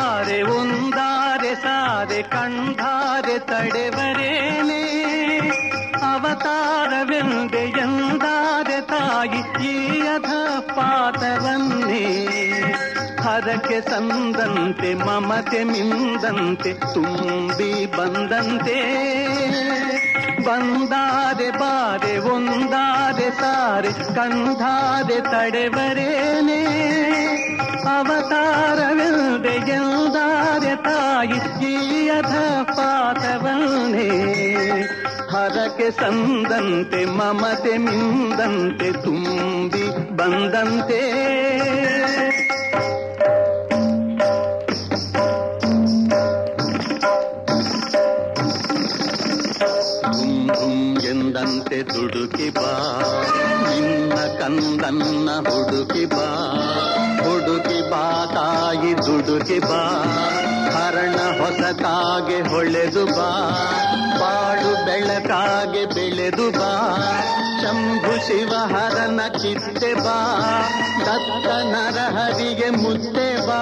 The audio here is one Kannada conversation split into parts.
ಬಾರೆ ಒಂದಾರೆ ಸಾರೆ ಕಂಡಾರೆ ತಡೆವರೇನೆ ಅವತಾರವೆಂದೆ ಎಂದಾರೆ ತಾಯಿ ಈ ಅಧಪಾತವನ್ನೇ ಹರಕೆ ಸಂದಂತೆ ಮಮತೆ ಮಿಂದಂತೆ ತುಂಬಿ ಬಂದಂತೆ ಬಂದಾರೆ ಬಾರೆ ಒಂದಾರೆ ಸಾರೆ ಕಂಡಾರೆ ತಡೆವರೇನೆ ಅವತಾರವೆಂದೆ ಎಂದಾರೆ ತಾಯಿ ಈ ಅಧಪಾತವನ್ನೇ ಹರಕೆ ಸಂದಂತೆ ಮಮತೆ ಮಿಂದಂತೆ ತುಂಬಿ ಬಂದಂತೆ ಎಂದಂತೆ ದುಡುಕಿ ಬಾ ನಿನ್ನ ಕಂದನ್ನ ಹುಡುಕಿ ಬಾ ತಾಯಿ ದುಡುಕಿ ಬಾ ಹರಣ ಹೊಸಕಾಗೆ ಹೊಳೆದು ಬಾ ಬಾಳು ಬೆಳಕಾಗೆ ಬೆಳೆದು ಬಾ ಶಂಭು ಶಿವಹರನ ಚಿತ್ತೆ ಬಾ ದತ್ತ ನರಹರಿಗೆ ಮುತ್ತೆ ಬಾ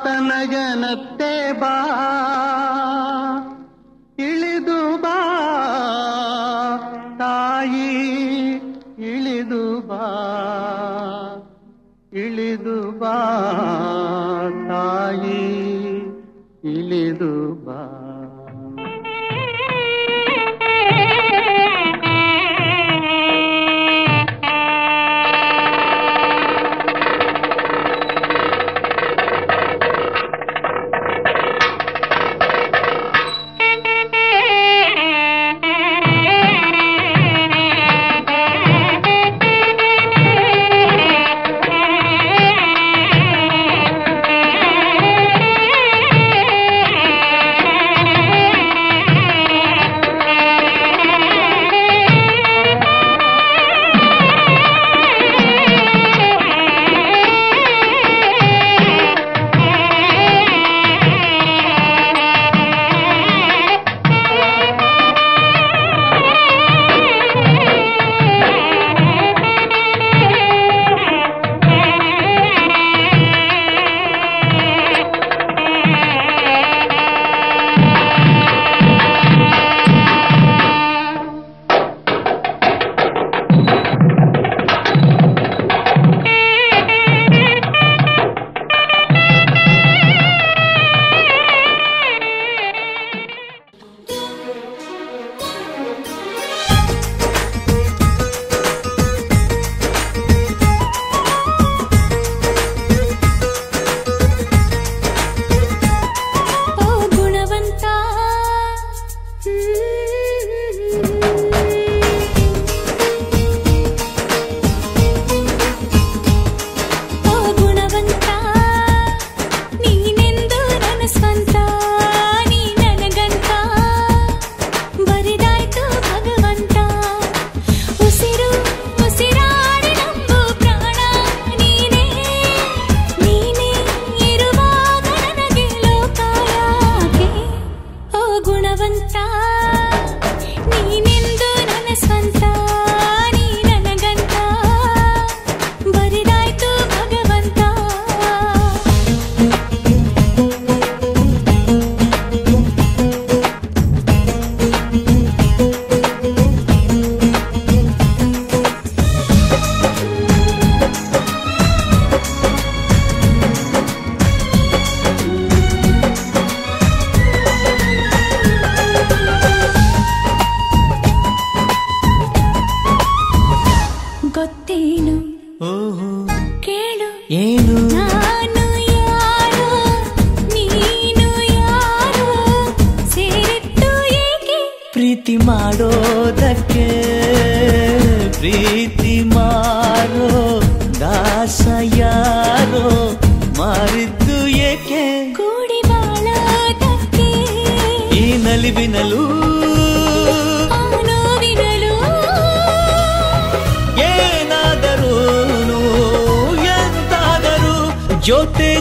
ಅಂಬಿಕಾತನಯನತ್ತೆ ಬಾ ಇಳಿದು ಬಾ ತಾಯಿ ಇಳಿದು ಬಾ ಇಳಿದು ಬಾ ತಾಯಿ ಇಳಿದು ಬಾ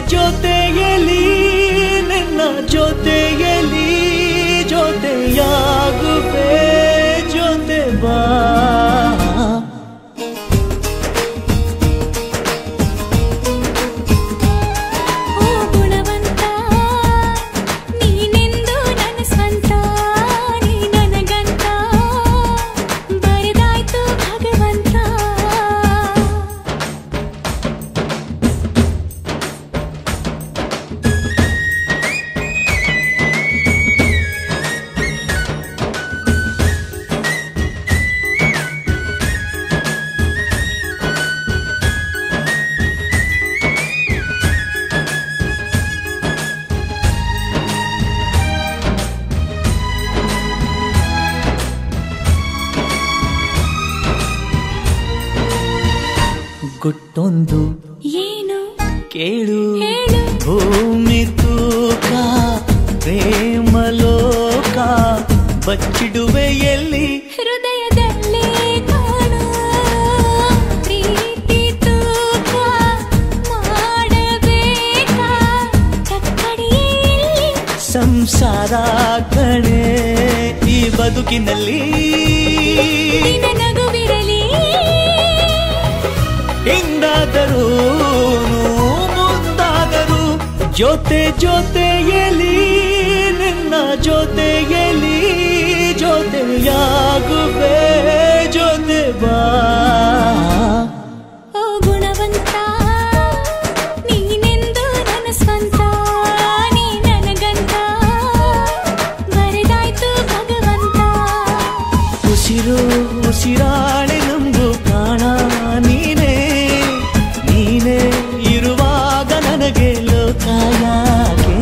ಜೊತೆಯಲಿ ನಿನ್ನ ಜೊತೆಯಲಿ ಜೊತೆಯಾಗುವೆ ಜೊತೆ ಬಾ ಒಂದು ಏನು ಕೇಳು ಹೇಳು ಭೂಮಿ ತೂಕ ಪ್ರೇಮಲೋಕ ಬಚ್ಚಿಡುವೆ ಎಲ್ಲಿ ಹೃದಯದಲ್ಲೇ ಕಾಣು ಪ್ರೀತಿ ತೂಕ ಮಾಡಬೇಕಾ ಚಕ್ಕಡಿಯಲ್ಲಿ ಸಂಸಾರ ಕಣೆ ಈ ಬದುಕಿನಲ್ಲಿ ನಿನ್ನ ನಗುವಿರಲಿ ಹಿಂದಾದರೂ ಮುಂದಾದರೂ ಜೊತೆ ಜೊತೆಯಲಿ ನಿನ್ನ ಜೊತೆಯಲಿ ಜೊತೆಯಾಗುವೆ ಜೊತೆ ಬಾ ಓ ಗುಣವಂತ ನೀನೆಂದು ನನ್ನ ಸ್ವಂತ ನೀ ನನಗಂತ ಬರೆದಾಯ್ತು ಭಗವಂತ ಉಸಿರು ಉಸಿರಾಳೆ ನಮ್ದು ಪ್ರಾಣ ನೀನೇ ನೀನೇ ಇರುವಾಗ ನನಗೆ ಲೋಕ ಯಾಕೆ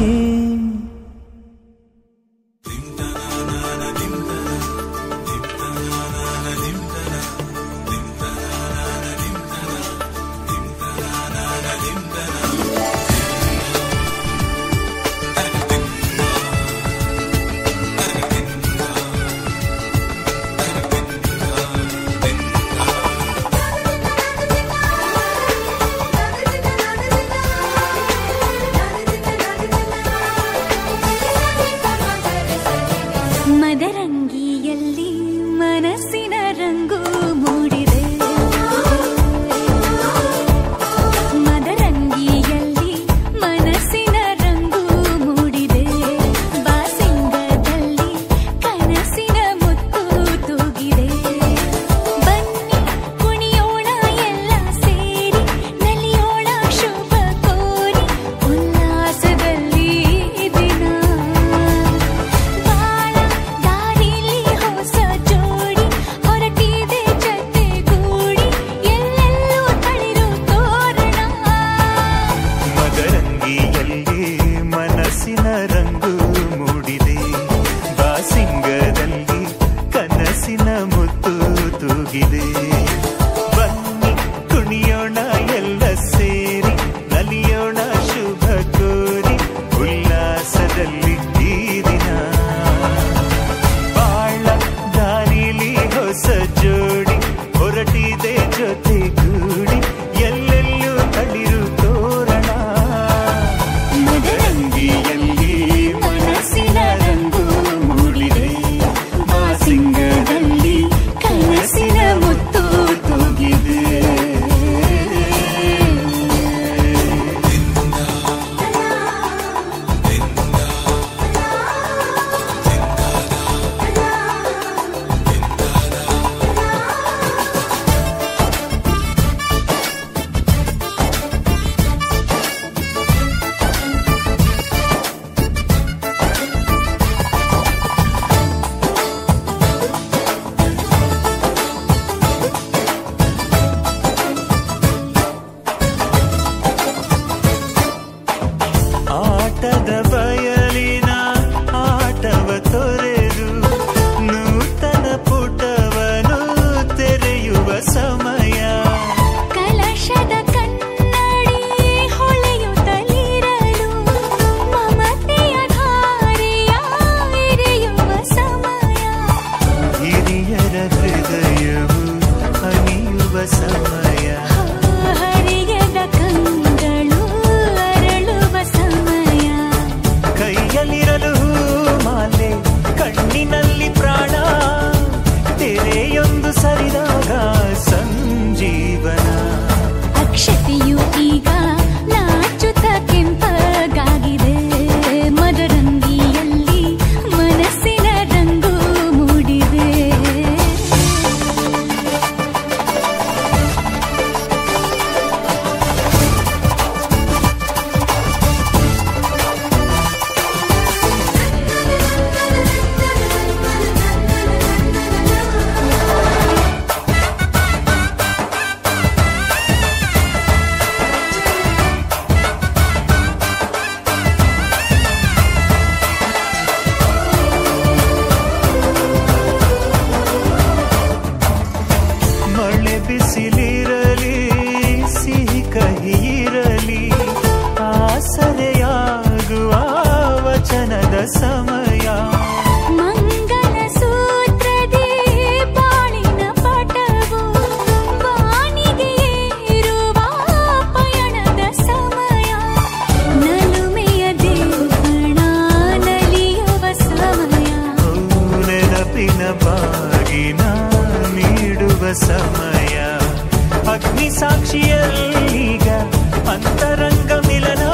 ಅಂತರಂಗ ಮಿಲನ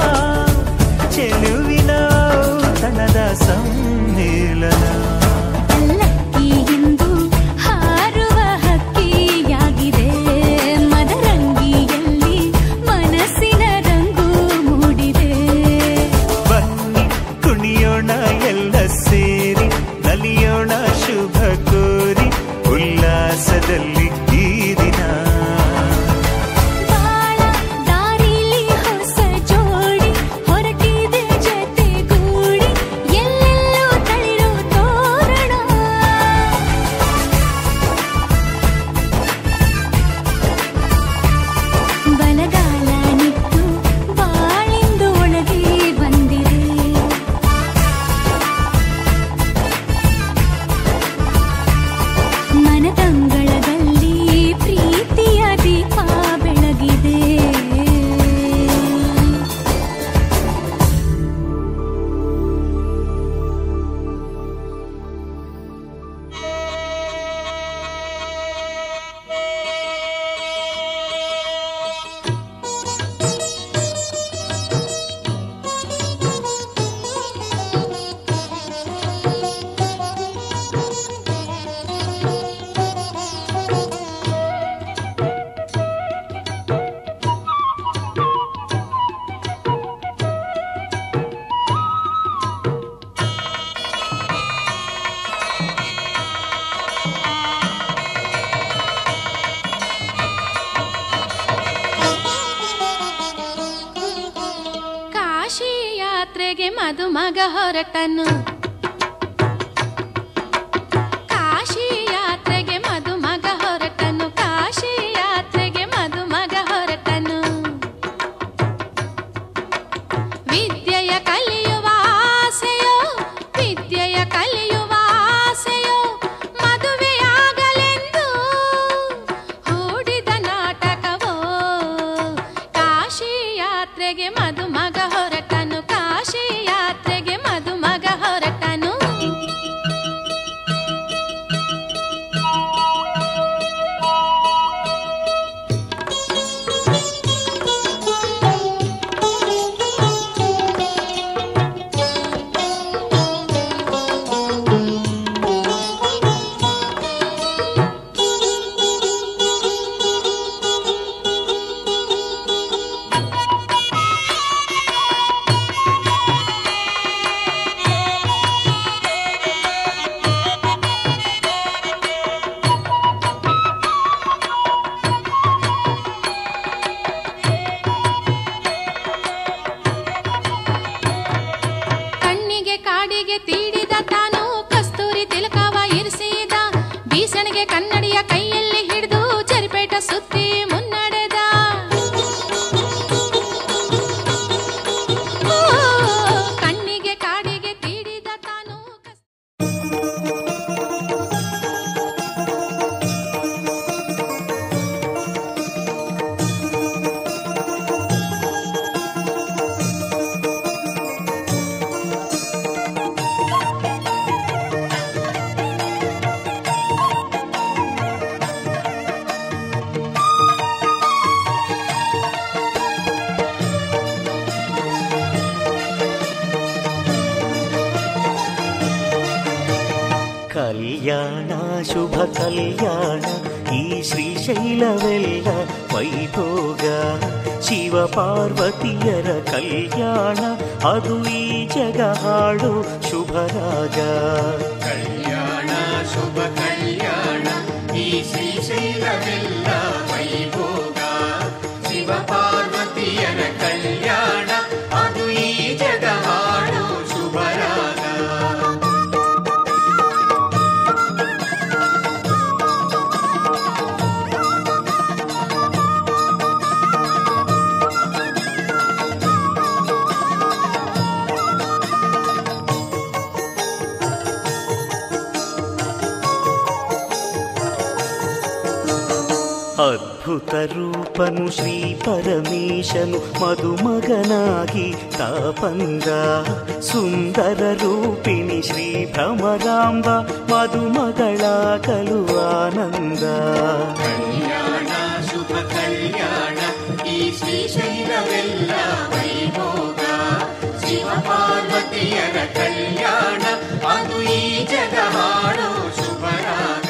ಚೆಲುವಿನ ತನದ ಸಮ್ಮೇಳನ ಲಕ್ಕಿ ಎಂದು ಹಾರುವ ಹಕ್ಕಿಯಾಗಿದೆ ಮದರಂಗಿಯಲ್ಲಿ ಮನಸ್ಸಿನ ರಂಗು ಮೂಡಿದೆ. ಬನ್ನಿ ಕುಣಿಯೋಣ ಎಲ್ಲ ಸೇರಿ ನಲಿಯೋಣ ಶುಭ ಕೋರಿ ಉಲ್ಲಾಸದಲ್ಲಿ ಈ ದಿನ. ಬಾಳ ದಾರಿಲಿ ಹೊಸ ಜೋಡಿ ಹೊರಟಿದೆ ಜೊತೆಗೂಡಿ ಎಲ್ಲೆಲ್ಲೋ ತಳಿರೋ ತೋರಣ. ಬಲಗಾಲ ನಿಟ್ಟು ಬಾಳಿಂದು ಒಳಗೆ ಬಂದಿದೆ. ಮನದಂಗಳದಲ್ಲಿ ಪ್ರೀತಿಯ ದೀಪ ಬೆಳಗಿದೆ. ಕಾಶಿ ಯಾತ್ರೆಗೆ ಮದುಮಗ ಹೊರಟನು. ಕಾಶಿ ಯಾತ್ರೆಗೆ ಮದುಮಗ ಹೊರಟನು. ಕಾಶಿ ಯಾತ್ರೆಗೆ ಮದುಮಗ ಹೊರಟನು. ವಿದ್ಯೆಯ ಕಲಿಯುವ ಆಸೆಯೋ ವಿದ್ಯೆಯ ಕಲಿಯುವ ಆಸೆಯೋ ಮದುವೆಯಾಗಲೆಂದು ಹೂಡಿದ ನಾಟಕವೋ. ಕಾಶಿ ಯಾತ್ರೆಗೆ ಮದುಮಗ ಹೊರಟನು. ಕಾಶಿ ಯಾತ್ರೆಗೆ ಮದುಮಗ ಹೊರಟನು. ಕಣ್ಣಿಗೆ ಕಾಡಿಗೆ ತೀಡಿದ ತಾನು ಕಸ್ತೂರಿ ತಿಲಕವ ಇರಿಸಿದ. ಬೀಸಣಿಗೆ ಕನ್ನಡಿಯ ಕೈಯಲ್ಲಿ ಹಿಡಿದು ಚರಿಪೇಟ ಸುತ್ತಿ ಮುನ್ನಡೆದ. ಓ, ಕಣ್ಣಿಗೆ ಕಾಡಿಗೆ ತೀಡಿದ ತಾನು ಕಲ್ಯಾಣ ಶುಭ ಕಲ್ಯಾಣ ಈ ಶ್ರೀಶೈಲವೆಲ್ಲ ವೈಭೋಗ. ಶಿವ ಪಾರ್ವತಿಯರ ಕಲ್ಯಾಣ ಅದು ಈ ಜಗ ಹಾಡು ಶುಭರಾಗ. ಕಲ್ಯಾಣ ಶುಭ ಕಲ್ಯಾಣ ಈ ಶ್ರೀಶೈಲವೆಲ್ಲ ವೈಭೋಗ. ಶಿವ ಪಾರ್ವತಿಯರ ಕಲ್ಯಾಣ ಅದು ಈ ಜಗ ಹಾಡು ಶುಭರಾಗ. ಅದ್ಭುತ ರೂಪನು ಶ್ರೀ ಪರಮೇಶನು ಮದುಮಗನಾಗಿ ತಾಪಂದ. ಸುಂದರ ರೂಪಿಣಿ ಶ್ರೀ ಭ್ರಮರಾಂಬ ಮದುಮಗಳಾಗಲು ಆನಂದ. ಕಲ್ಯಾಣ ಶುಭ ಕಲ್ಯಾಣ ಈ ಶ್ರೀಶೈಲವೆಲ್ಲ ವೈಭೋಗ ಶಿವ ಪಾರ್ವತಿಯರ ಕಲ್ಯಾಣ ಅದು ಈ ಜಗ ಹಾಡೋ ಶುಭರಾಗ.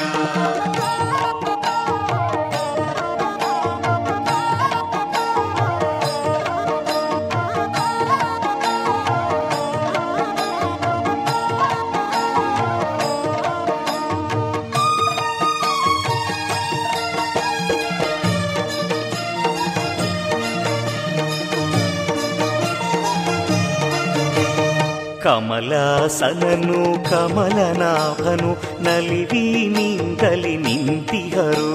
ಕಮಲಾಸನನು ಕಮಲನಾಭನು ನಲಿವೀನಿಂದಲಿ ನಿಂತಿಹರು.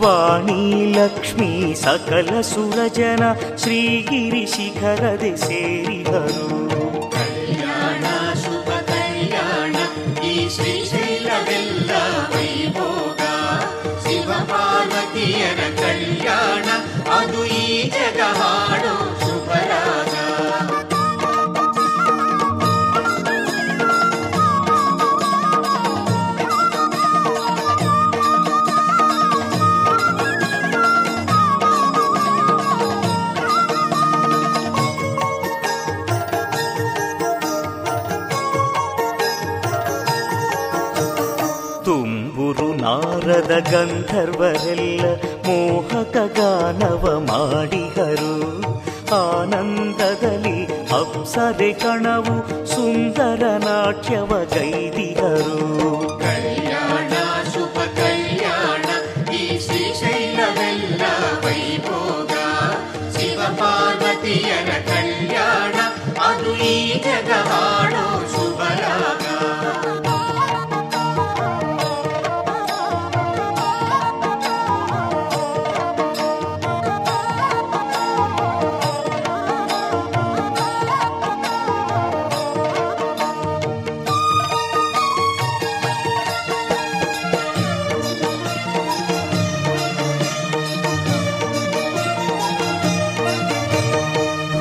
ವಾಣಿ ಲಕ್ಷ್ಮೀ ಸಕಲ ಸುರಜನ ಶ್ರೀಗಿರಿ ಶಿಖರದೆ ಸೇರಿಹರು. ಕಲ್ಯಾಣ ಶುಭ ಕಲ್ಯಾಣ ಈ ಶ್ರೀಶೈಲವೆಲ್ಲ ವೈಭೋಗ ಶಿವ ಪಾರ್ವತಿಯರ ಕಲ್ಯಾಣ ಅದು ಈ ಜಗ ಹಾಡೋ ಶುಭರಾಗ. ತುಂಬುರು ನಾರದ ಗಂಧರ್ವರೆಲ್ಲ ಮೋಹಕ ಗಾನವ ಮಾಡಿಹರು. ಆನಂದದಲ್ಲಿ ಅಪ್ಸರೆ ಕಣವು ಸುಂದರ ನಾಟ್ಯವ ಗೈದಿಹರು. ಕಲ್ಯಾಣ ಶುಭ ಕಲ್ಯಾಣ ಈ ಶ್ರೀಶೈಲವೆಲ್ಲ ವೈಭೋಗ ಶಿವ ಪಾರ್ವತಿಯರ ಕಲ್ಯಾಣ ಅದು ಈ ಜಗ ಹಾಡೋ ಶುಭರಾಗ.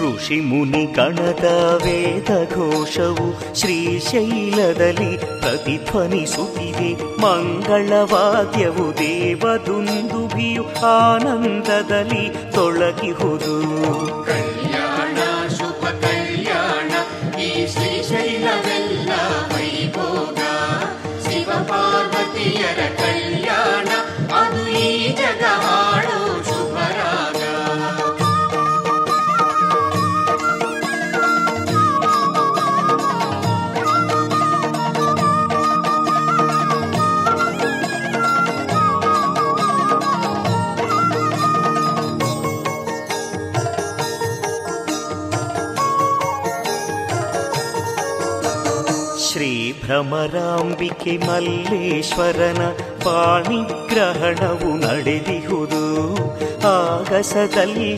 ಋಷಿ ಮುನಿ ಗಣದ ವೇದ ಘೋಷವು ಶ್ರೀಶೈಲದಲ್ಲಿ ಪ್ರತಿಧ್ವನಿಸುತ್ತಿದೆ. ಮಂಗಳವಾದ್ಯವು ದೇವದುಂದುಭಿಯು ಆನಂದದಲ್ಲಿ ತೊಳಗಿಹುದು. ಕಲ್ಯಾಣ ಶುಭ ಕಲ್ಯಾಣ ಈ ಶ್ರೀಶೈಲವೆಲ್ಲ ವೈಭೋಗ ಶಿವ ಪಾರ್ವತಿಯರ ಕಲ್ಯಾಣ ಅದು ಈ ಜಗ ಹಾಡೋ ಶುಭರಾಗ. ಶ್ರೀ ಭ್ರಮರಾಂಬಿಕೆ ಮಲ್ಲೇಶ್ವರನ ಪಾಣಿಗ್ರಹಣವು ನಡೆದಿಹುದು. ಆಗಸದಲ್ಲಿ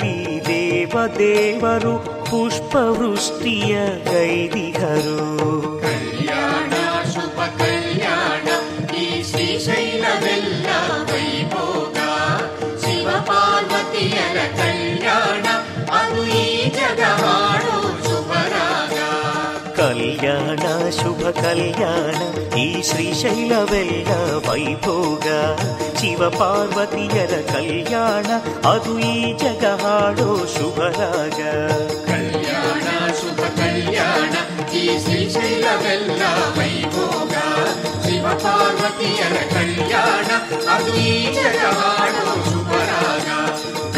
ದೇವದೇವರು ಪುಷ್ಪವೃಷ್ಟಿಯ ಗೈದಿಹರು. ಕಲ್ಯಾಣ ಶುಭ ಕಲ್ಯಾಣ ಈ ಶ್ರೀಶೈಲವೆಲ್ಲ ವೈಭೋಗ ಶಿವ ಪಾರ್ವತಿಯರ ಕಲ್ಯಾಣ ಅದು ಈ ಜಗ ಹಾಡೋ ಶುಭರಾಗ. ಕಲ್ಯಾಣ ಶುಭ ಕಲ್ಯಾಣ ಈ ಶ್ರೀಶೈಲವೆಲ್ಲ ವೈಭೋಗ ಶಿವ ಪಾರ್ವತಿಯರ ಕಲ್ಯಾಣ ಅದು ಈ ಜಗ ಹಾಡೋ ಶುಭರಾಗ. ಕಲ್ಯಾಣ ಶುಭ ಕಲ್ಯಾಣ ಈ ಶ್ರೀಶೈಲವೆಲ್ಲ ವೈಭೋಗ ಶಿವ ಪಾರ್ವತಿಯರ ಕಲ್ಯಾಣ ಅದು ಈ ಜಗ ಹಾಡೋ ಶುಭರಾಗ.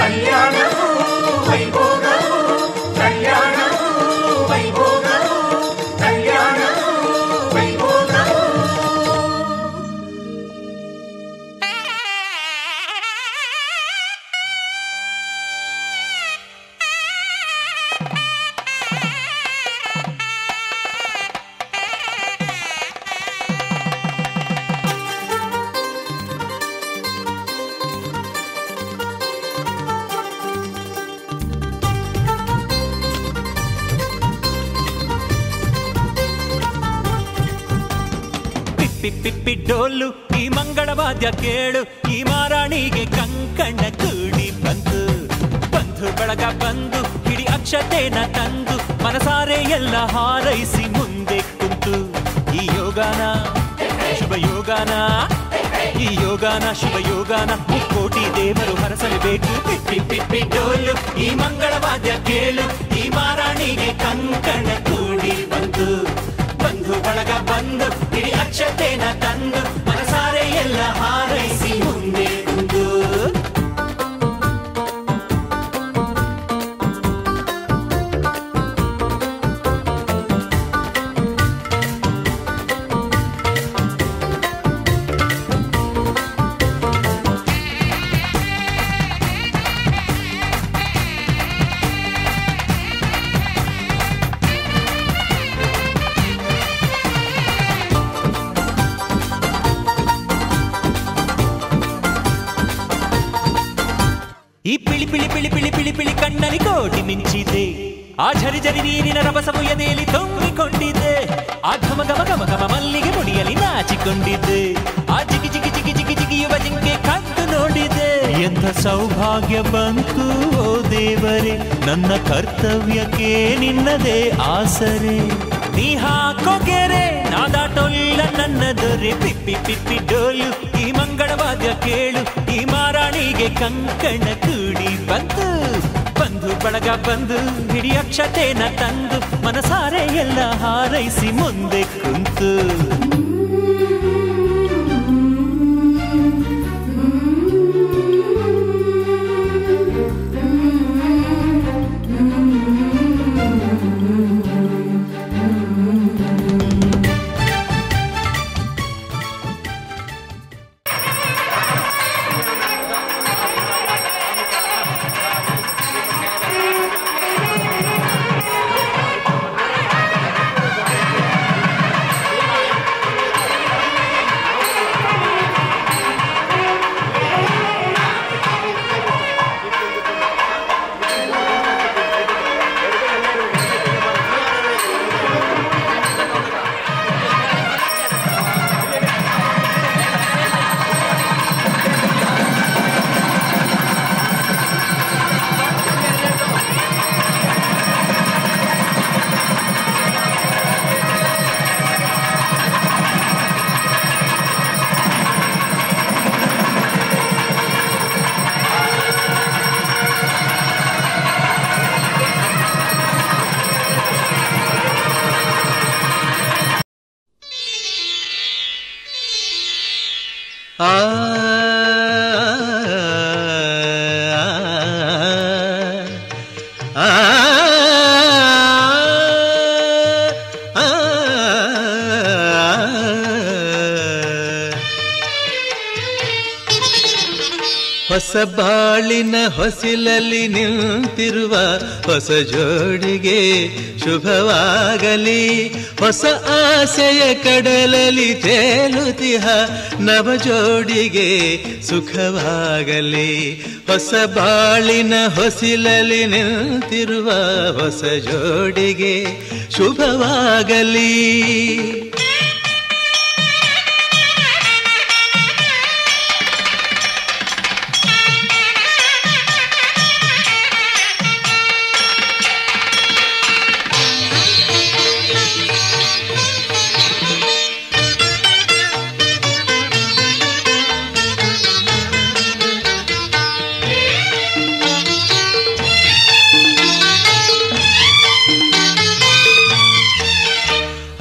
ಕಲ್ಯಾಣವೂ ವೈಭೋಗವೂ ಕಲ್ಯಾಣವೂ ವೈಭೋಗವೂ ಕಲ್ಯಾಣವೂ ವೈಭೋಗವೂ. ಪಿಪ್ಪಿ ಡೋಲು ಈ ಮಂಗಳವಾದ್ಯ ಕೇಳು, ಈ ಮಾರಾಣಿಗೆ ಕಂಕಣ ಕೂಡಿ ಬಂತು. ಬಂಧು ಬಳಗ ಬಂದು ಹಿಡಿ ಅಕ್ಷತೆನ ತಂದು ಮನಸಾರೆ ಎಲ್ಲ ಹಾರೈಸಿ ಮುಂದೆ ಕುಂತು. ಈ ಯೋಗಾನ ಶುಭ ಯೋಗಾನ ಈ ಯೋಗಾನ ಶುಭ ಯೋಗಾನ ಮುಕ್ಕೋಟಿ ದೇವರು ಹರಸಲೇಬೇಕು. ಪಿಪ್ಪಿ ಪಿಪ್ಪಿ ಡೋಲು ಈ ಮಂಗಳವಾದ್ಯ ಕೇಳು, ಈ ಮಾರಾಣಿಗೆ ಕಂಕಣ ಕೂಡಿ ಬಂತು. ಬಂಧು ಬಳಗ ಬಂದು ಇಡೀ ಅಕ್ಷತೆನ ತಂದು ಮನಸಾರೆ ಎಲ್ಲ ಹಾರೈಸಿ ಮುಂದೆ ಬಂದು. ಈ ಪಿಳಿ ಪಿಳಿ ಪಿಳಿ ಪಿಳಿ ಪಿಳಿ ಪಿಳಿ ಕಣ್ಣಲ್ಲಿ ಕೋಟಿ ಮಿಂಚಿದೆ, ಆ ಝರಿ ಝರಿ ನೀರಿನ ರಭಸವು ಎದೆಯಲ್ಲಿ ತುಂಬಿಕೊಂಡಿದ್ದೆ, ಆ ಘಮ ಘಮ ಘಮ ಘಮ ಮಲ್ಲಿಗೆ ಮುಡಿಯಲ್ಲಿ ನಾಚಿಕೊಂಡಿದ್ದೆ, ಆ ಜಿಗಿ ಜಿಗಿ ಜಿಗಿ ಜಿಗಿ ಜಿಗಿಯುವ ಜಿಂಕೆ ಕದ್ದು ನೋಡಿದೆ. ಎಂಥ ಸೌಭಾಗ್ಯ ಬಂತು ಓ ದೇವರೇ, ನನ್ನ ಕರ್ತವ್ಯಕ್ಕೆ ನಿನ್ನದೇ ಆಸರೆ. ನೀ ಹಾಕೋ ಗೆರೆ ನಾದಾಟೊಲ್ಲ ನನ್ನ ದೊರೆ. ಪಿಪ್ಪಿ ಪಿಪ್ಪಿ ಡೋಲು ಈ ಮಂಗಳವಾದ್ಯ ಕೇಳು, ಈ ಮಾರಾಣಿಗೆ ಕಂಕಣ ಕೂಡಿ ಬಂತು. ಬಂಧು ಬಳಗ ಬಂದು ಹಿಡಿ ಅಕ್ಷತೆನ ತಂದು ಮನಸಾರೆ ಎಲ್ಲ ಹಾರೈಸಿ ಮುಂದೆ ಕುಂತು. ಹೊಸ ಬಾಳಿನ ಹೊಸಿಲಲ್ಲಿ ನಿಂತಿರುವ ಹೊಸ ಜೋಡಿಗೆ ಶುಭವಾಗಲಿ. ಹೊಸ ಆಸೆಯ ಕಡಲಲ್ಲಿ ತೇಲುತಿಹ ನವ ಜೋಡಿಗೆ ಸುಖವಾಗಲಿ. ಹೊಸ ಬಾಳಿನ ಹೊಸಿಲಲ್ಲಿ ನಿಂತಿರುವ ಹೊಸ ಜೋಡಿಗೆ ಶುಭವಾಗಲಿ.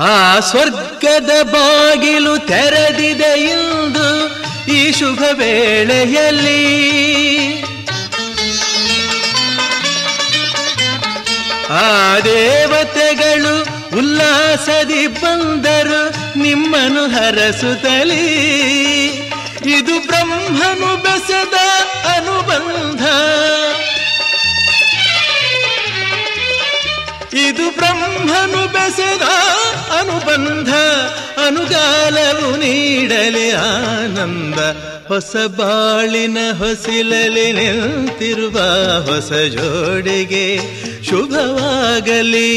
ಆ ಸ್ವರ್ಗದ ಬಾಗಿಲು ತೆರೆದಿದೆ ಇಂದು ಈ ಶುಭ ವೇಳೆಯಲ್ಲಿ. ಆ ದೇವತೆಗಳು ಉಲ್ಲಾಸದಿ ಬಂದರು ನಿಮ್ಮನ್ನು ಹರಸುತ್ತಲೇ. ಇದು ಬ್ರಹ್ಮನು ಬೆಸೆದ ಅನುಬಂಧ, ಇದು ಬ್ರಹ್ಮನು ಬೆಸೆದ ಅನುಬಂಧ. ಅನುಗಾಲವು ನೀಡಲಿ ಆನಂದ. ಹೊಸ ಬಾಳಿನ ಹೊಸಿಲಲ್ಲಿ ನಿಂತಿರುವ ಹೊಸ ಜೋಡಿಗೆ ಶುಭವಾಗಲಿ.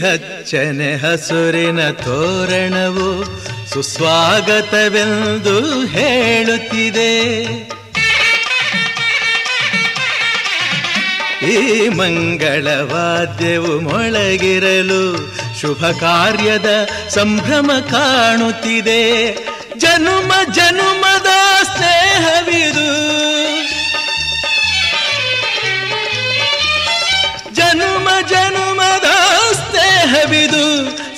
ಹಚ್ಚನೆ ಹಸುರಿನ ತೋರಣವು ಸುಸ್ವಾಗತವೆಂದು ಹೇಳುತ್ತಿದೆ. ಈ ಮಂಗಳವಾದ್ಯವು ಮೊಳಗಿರಲು ಶುಭ ಕಾರ್ಯದ ಸಂಭ್ರಮ ಕಾಣುತ್ತಿದೆ. ಜನುಮ ಜನುಮದ ಸ್ನೇಹವಿದು, ಜನುಮ ಜನುಮದ ಸ್ನೇಹವಿದು,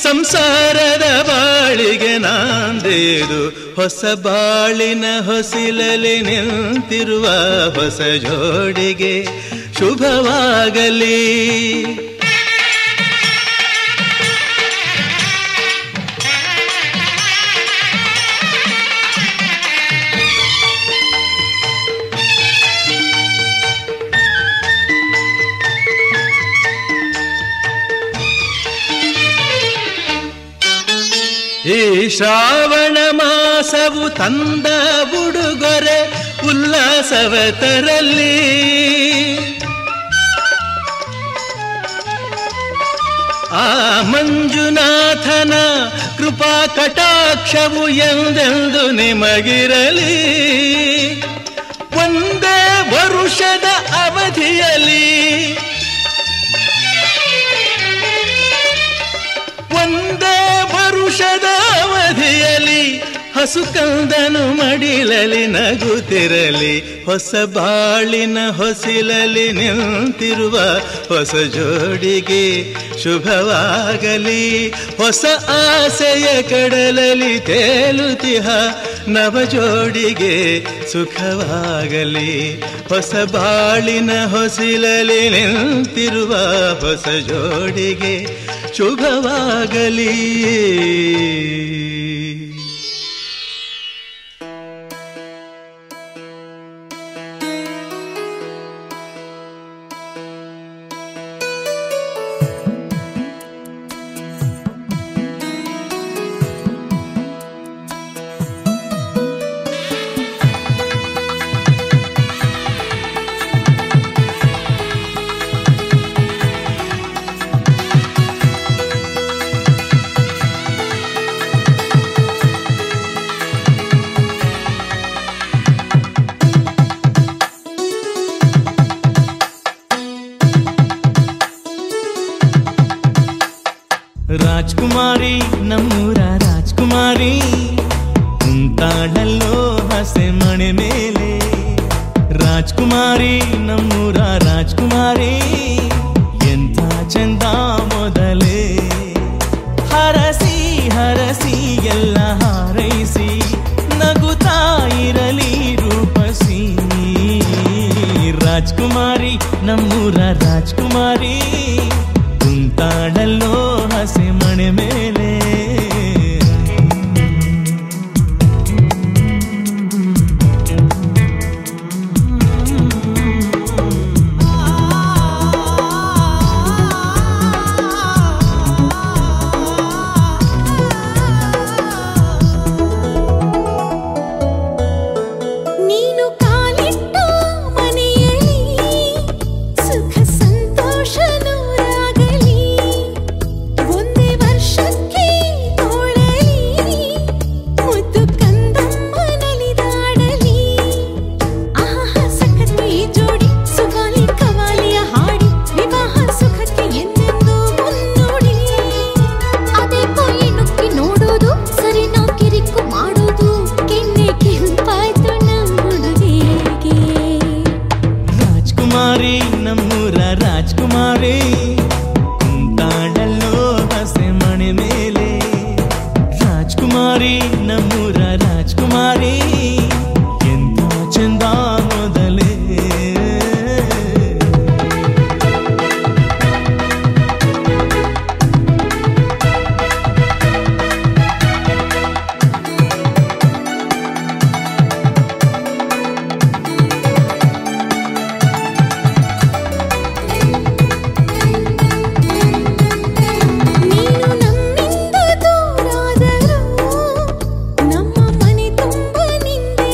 ಸಂಸಾರದ ಬಾಳಿಗೆ ನಾಂದಿದು. ಹೊಸ ಬಾಳಿನ ಹೊಸಿಲಲಿ ನಿಂತಿರುವ ಹೊಸ ಜೋಡಿಗೆ ಶುಭವಾಗಲಿ. ಈ ಶ್ರಾವಣ ಮಾಸವು ತಂದ ಉಡುಗೊರೆ ಉಲ್ಲಾಸವ ತರಲಿ. ಆ ಮಂಜುನಾಥನ ಕೃಪಾ ಕಟಾಕ್ಷವು ಎಂದೆಂದು ನಿಮಗಿರಲಿ. ಒಂದೇ ವರುಷದ ಅವಧಿಯಲ್ಲಿ, ಒಂದೇ ವರುಷದ ಅವಧಿಯಲ್ಲಿ ಹಸುಕಂದನು ಮಡಿಲಲಿ ನಗುತ್ತಿರಲಿ. ಹೊಸ ಬಾಳಿನ ಹೊಸಿಲಲಿ ನಿಂತಿರುವ ಹೊಸ ಜೋಡಿಗೆ ಶುಭವಾಗಲಿ. ಹೊಸ ಆಸೆಯ ಕಡಲಲಿ ತೇಲುತಿಹ ನವ ಜೋಡಿಗೆ ಸುಖವಾಗಲಿ. ಹೊಸ ಬಾಳಿನ ಹೊಸಿಲಲಿ ನಿಂತಿರುವ ಹೊಸ ಜೋಡಿಗೆ ಶುಭವಾಗಲಿ. ರಾಜ್ಕುಮಾರಿ ನಮ್ಮೂರ ರಾಜ್ಕುಮಾರಿ ಕುಂತಾಳಲ್ಲೋ ಹಸೆ ಮಣೆ ಮೇಲೆ. ರಾಜ್ಕುಮಾರಿ ನಮ್ಮೂರ ರಾಜ್ಕುಮಾರಿ ಎಂಥ ಚಂದ ಮೊದಲೇ. ಹರಸಿ ಹರಸಿ ಎಲ್ಲ ಹಾರೈಸಿ ನಗುತ್ತಾ ಇರಲಿ ರೂಪಸಿ. ರಾಜ್ಕುಮಾರಿ ನಮ್ಮೂರ ರಾಜ್ಕುಮಾರಿ ಕುಂತಾಳಲ್ಲೋ ಹಸೆ ಮಣೆ ಮೇಲೆ. ರಾಜ್ಕುಮಾರಿ ಕುಂತಾಳಲ್ಲೋ ಹಸೆ ಮಣೆ ಮೇಲೆ. ರಾಜ್ಕುಮಾರಿ ನಮ್ಮೂರ ರಾಜ್ಕುಮಾರಿ ಎಂಥ ಚಂದ ಮೊದಲೇ. ನಮ್ಮ ಮನೆ ತುಂಬ ನಿಂದೆ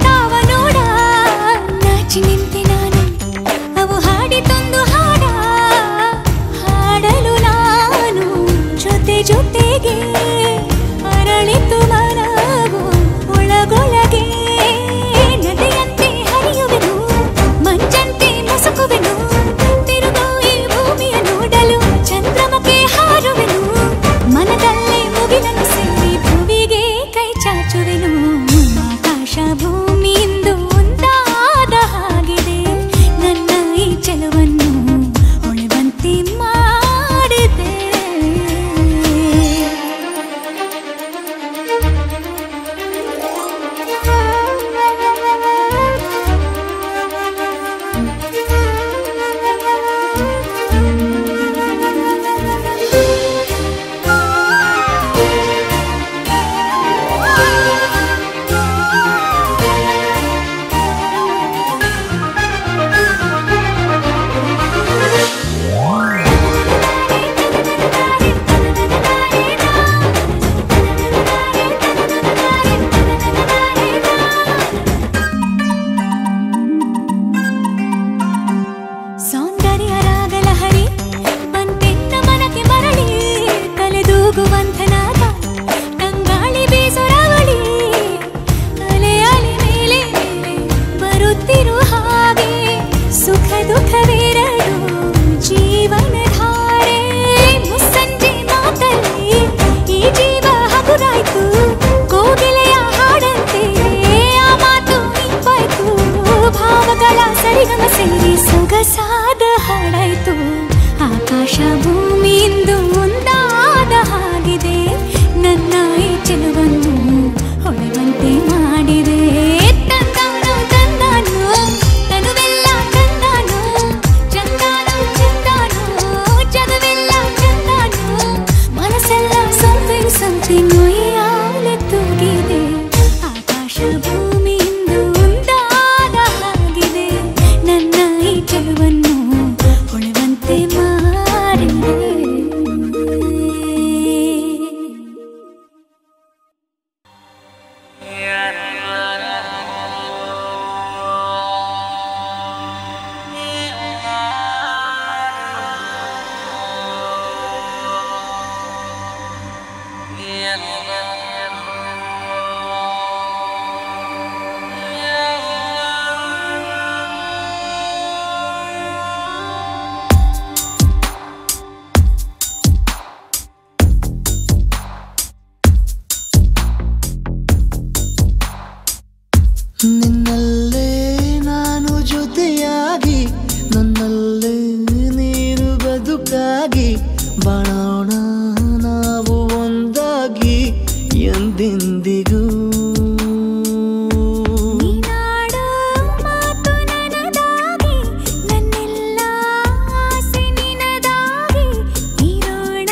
ಬರ್ತಾವ ನೋಡ ನಾಚಿ ನಿಂತೆ ನಾನು ಅವು ಹಾಡಿತೊಂದು ಹಾಡ ಹಾಡಲು ನಾನು ಜೊತೆ ಜೊತೆಗೆ ಅರಳಿತು ಮನವು ಒಳಗೊಳಗೆ ನದಿಯಂತೆ ಹರಿಯುವೆನು ಮಂಜಂತೆ ಮುಸುಕುವೆನು ತಿರುಗೋ ಈ ಭೂಮಿಯ ನೋಡಲು ಚಂದ್ರಮಕ್ಕೆ ಹಾರುವೆನು ಮನದಲ್ಲೇ ಮುಗಿಲನ್ನು ಸೇರಿ ಭುವಿಗೆ ಕೈ ಚಾಚುವೆನು ಆಕಾಶ ಭೂಮಿಯಿಂದ ಒಂದಾದ ಹಾಗಿದೆ ನನ್ನ ಈ ಚೆಲುವನ್ನು ಹೊಳೆವಂತೆ ಮಾಡಿದೆ ಸೌಂದರ್ಯ ರಾಗಲಹರಿ ಬಂತೆನ್ನ ಮನಕ್ಕೆ ಮರಳಿ ತಲೆದೂಗುವಂಥನಾದ ತಂಗಾಳಿ ಬೇಸರವಳಿ ಅಲೆ ಅಲೆ ಮೇಲೆ ಮೇಲೆ ಬರುತ್ತಿರು ಹಾಗೆ ಸುಖ ದುಃಖವೆರಡು ಜೀವನ ಧಾರೆ ಮುಸ್ಸಂಜೆ ಮಾತಲ್ಲಿ ಈ ಜೀವ ಹಗುರಾಯ್ತು ಕೋಗಿಲೆಯ ಹಾಡಂತೆ ಆ ಮಾತು ಇಂಪಾಯ್ತು ಭಾವಗಳ ಸರಿಗಮ ಸೇರಿ ಸೊಗಸಾದ ಹಾಡಾಯ್ತು ಆಕಾಶ ಭೂಮಿಯಿಂದ ಒಂದಾದ ಹಾಗಿದೆ ನನ್ನ ಈ ಚೆಲುವನ್ನು ಹೊಳೆವಂತೆ ಮಾಡಿದೆ ತಂದಾನು ತಂದಾನು ತನುವೆಲ್ಲ ತಂದಾನು ಚಂದಾನು ಚಂದಾನು ಜಗವೆಲ್ಲ ಚಂದಾನು ಮನಸ್ಸೆಲ್ಲ something something ಒಯ್ಯಾಲೆ ತೂಗಿದೆ ಆಕಾಶ ಭೂಮಿಯಿಂದ ಒಂದಾದ ಹಾಗಿದೆ ನನ್ನ ಈ ಚೆಲುವನ್ನು ಹೊಳೆವಂತೆ ಮಾಡಿದೆ ನಿನ್ನಲ್ಲೇ ನಾನು ಜೊತೆಯಾಗಿ ನನ್ನಲ್ಲೇ ನೀನು ಬದುಕಾಗಿ ಬಾಳೋಣ ನಾವು ಒಂದಾಗಿ ಎಂದೆಂದಿಗೂ ನೀನಾಡೋ ಮಾತು ನನದಾಗಿ ನನ್ನೆಲ್ಲ ಆಸೆ ನಿನದಾಗಿ ಇರೋಣ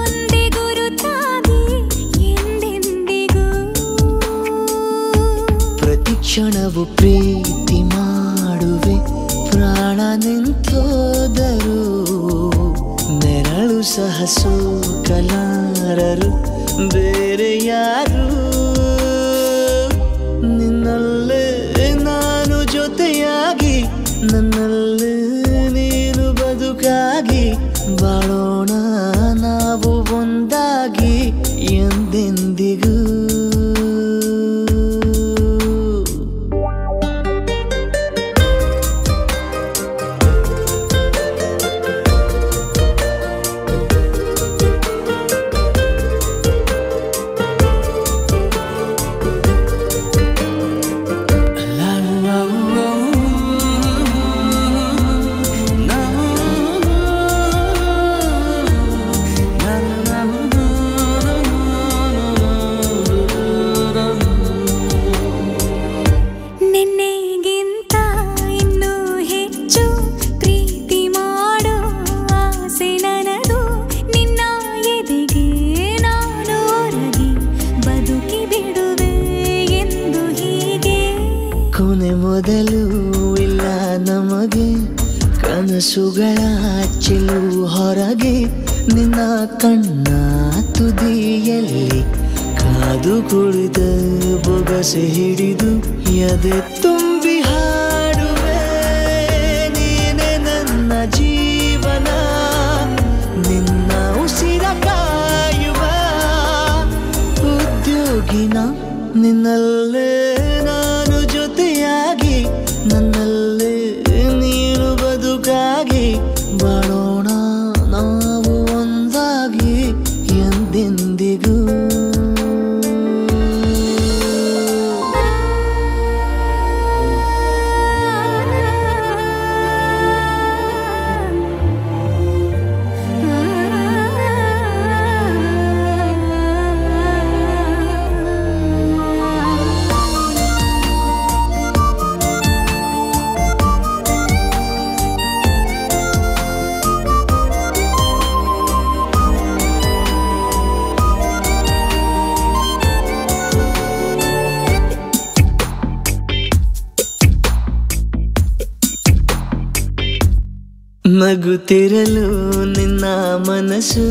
ಒಂದೇ ಗುರುತಾಗಿ ಎಂದೆಂದಿಗೂ ಪ್ರತಿ ಕ್ಷಣವು ಪ್ರೀತಿ ಮಾಡುವೆ ಪ್ರಾಣ ನಿಂತೋದರು ನೆರಳು ಸಹ ಸೋಕಲಾರರು ಬೇರೆ ಯಾರು ನಿನ್ನಲ್ಲೇ ನಾನು ಜೊತೆಯಾಗಿ ನನ್ನಲ್ಲೇ ನೀನು ಬದುಕಾಗಿ ಬಾಳೋಣ ನಾವು ಒಂದಾಗಿ ಎಂದೆಂದಿಗೂ ನಿನ್ನೆಗಿಂತ ಇನ್ನೂ ಹೆಚ್ಚು ಪ್ರೀತಿ ಮಾಡೋ ಆಸೆ ನನದು ನಿನ್ನ ಎದೆಗೆ ನಾನು ಒರಗಿ ಬದುಕಿ ಬಿಡುವೆ ಎಂದು ಹೀಗೆ ಕೊನೆ ಮೊದಲು ಇಲ್ಲ ನಮಗೆ ಕನಸುಗಳ ಹೊರಗೆ ನಿನ್ನ ಕಣ್ಣ ತುದಿಯಲ್ಲಿ ಕಾದು ಕುಳಿತ ಬೊಗಸೆ ಹಿಡಿದು ಎದೆ ತುಂಬಿ ಹಾಡುವೆ ನೀನೆ ನನ್ನ ಜೀವನ ನಿನ್ನ ಉಸಿರ ಕಾಯುವ ಉದ್ಯೋಗಿನ ನಿನ್ನಲ್ಲೇ ನಾನು ಜೊತೆಯಾಗಿ ನನ್ನಲ್ಲೇ ನೀನು ಬದುಕಾಗಿ ಬಾಳೋಣ ನಾವು ಒಂದಾಗಿ ಎಂದೆಂದಿಗೂ ನಗುತ್ತಿರಲು ನಿನ್ನ ಮನಸ್ಸು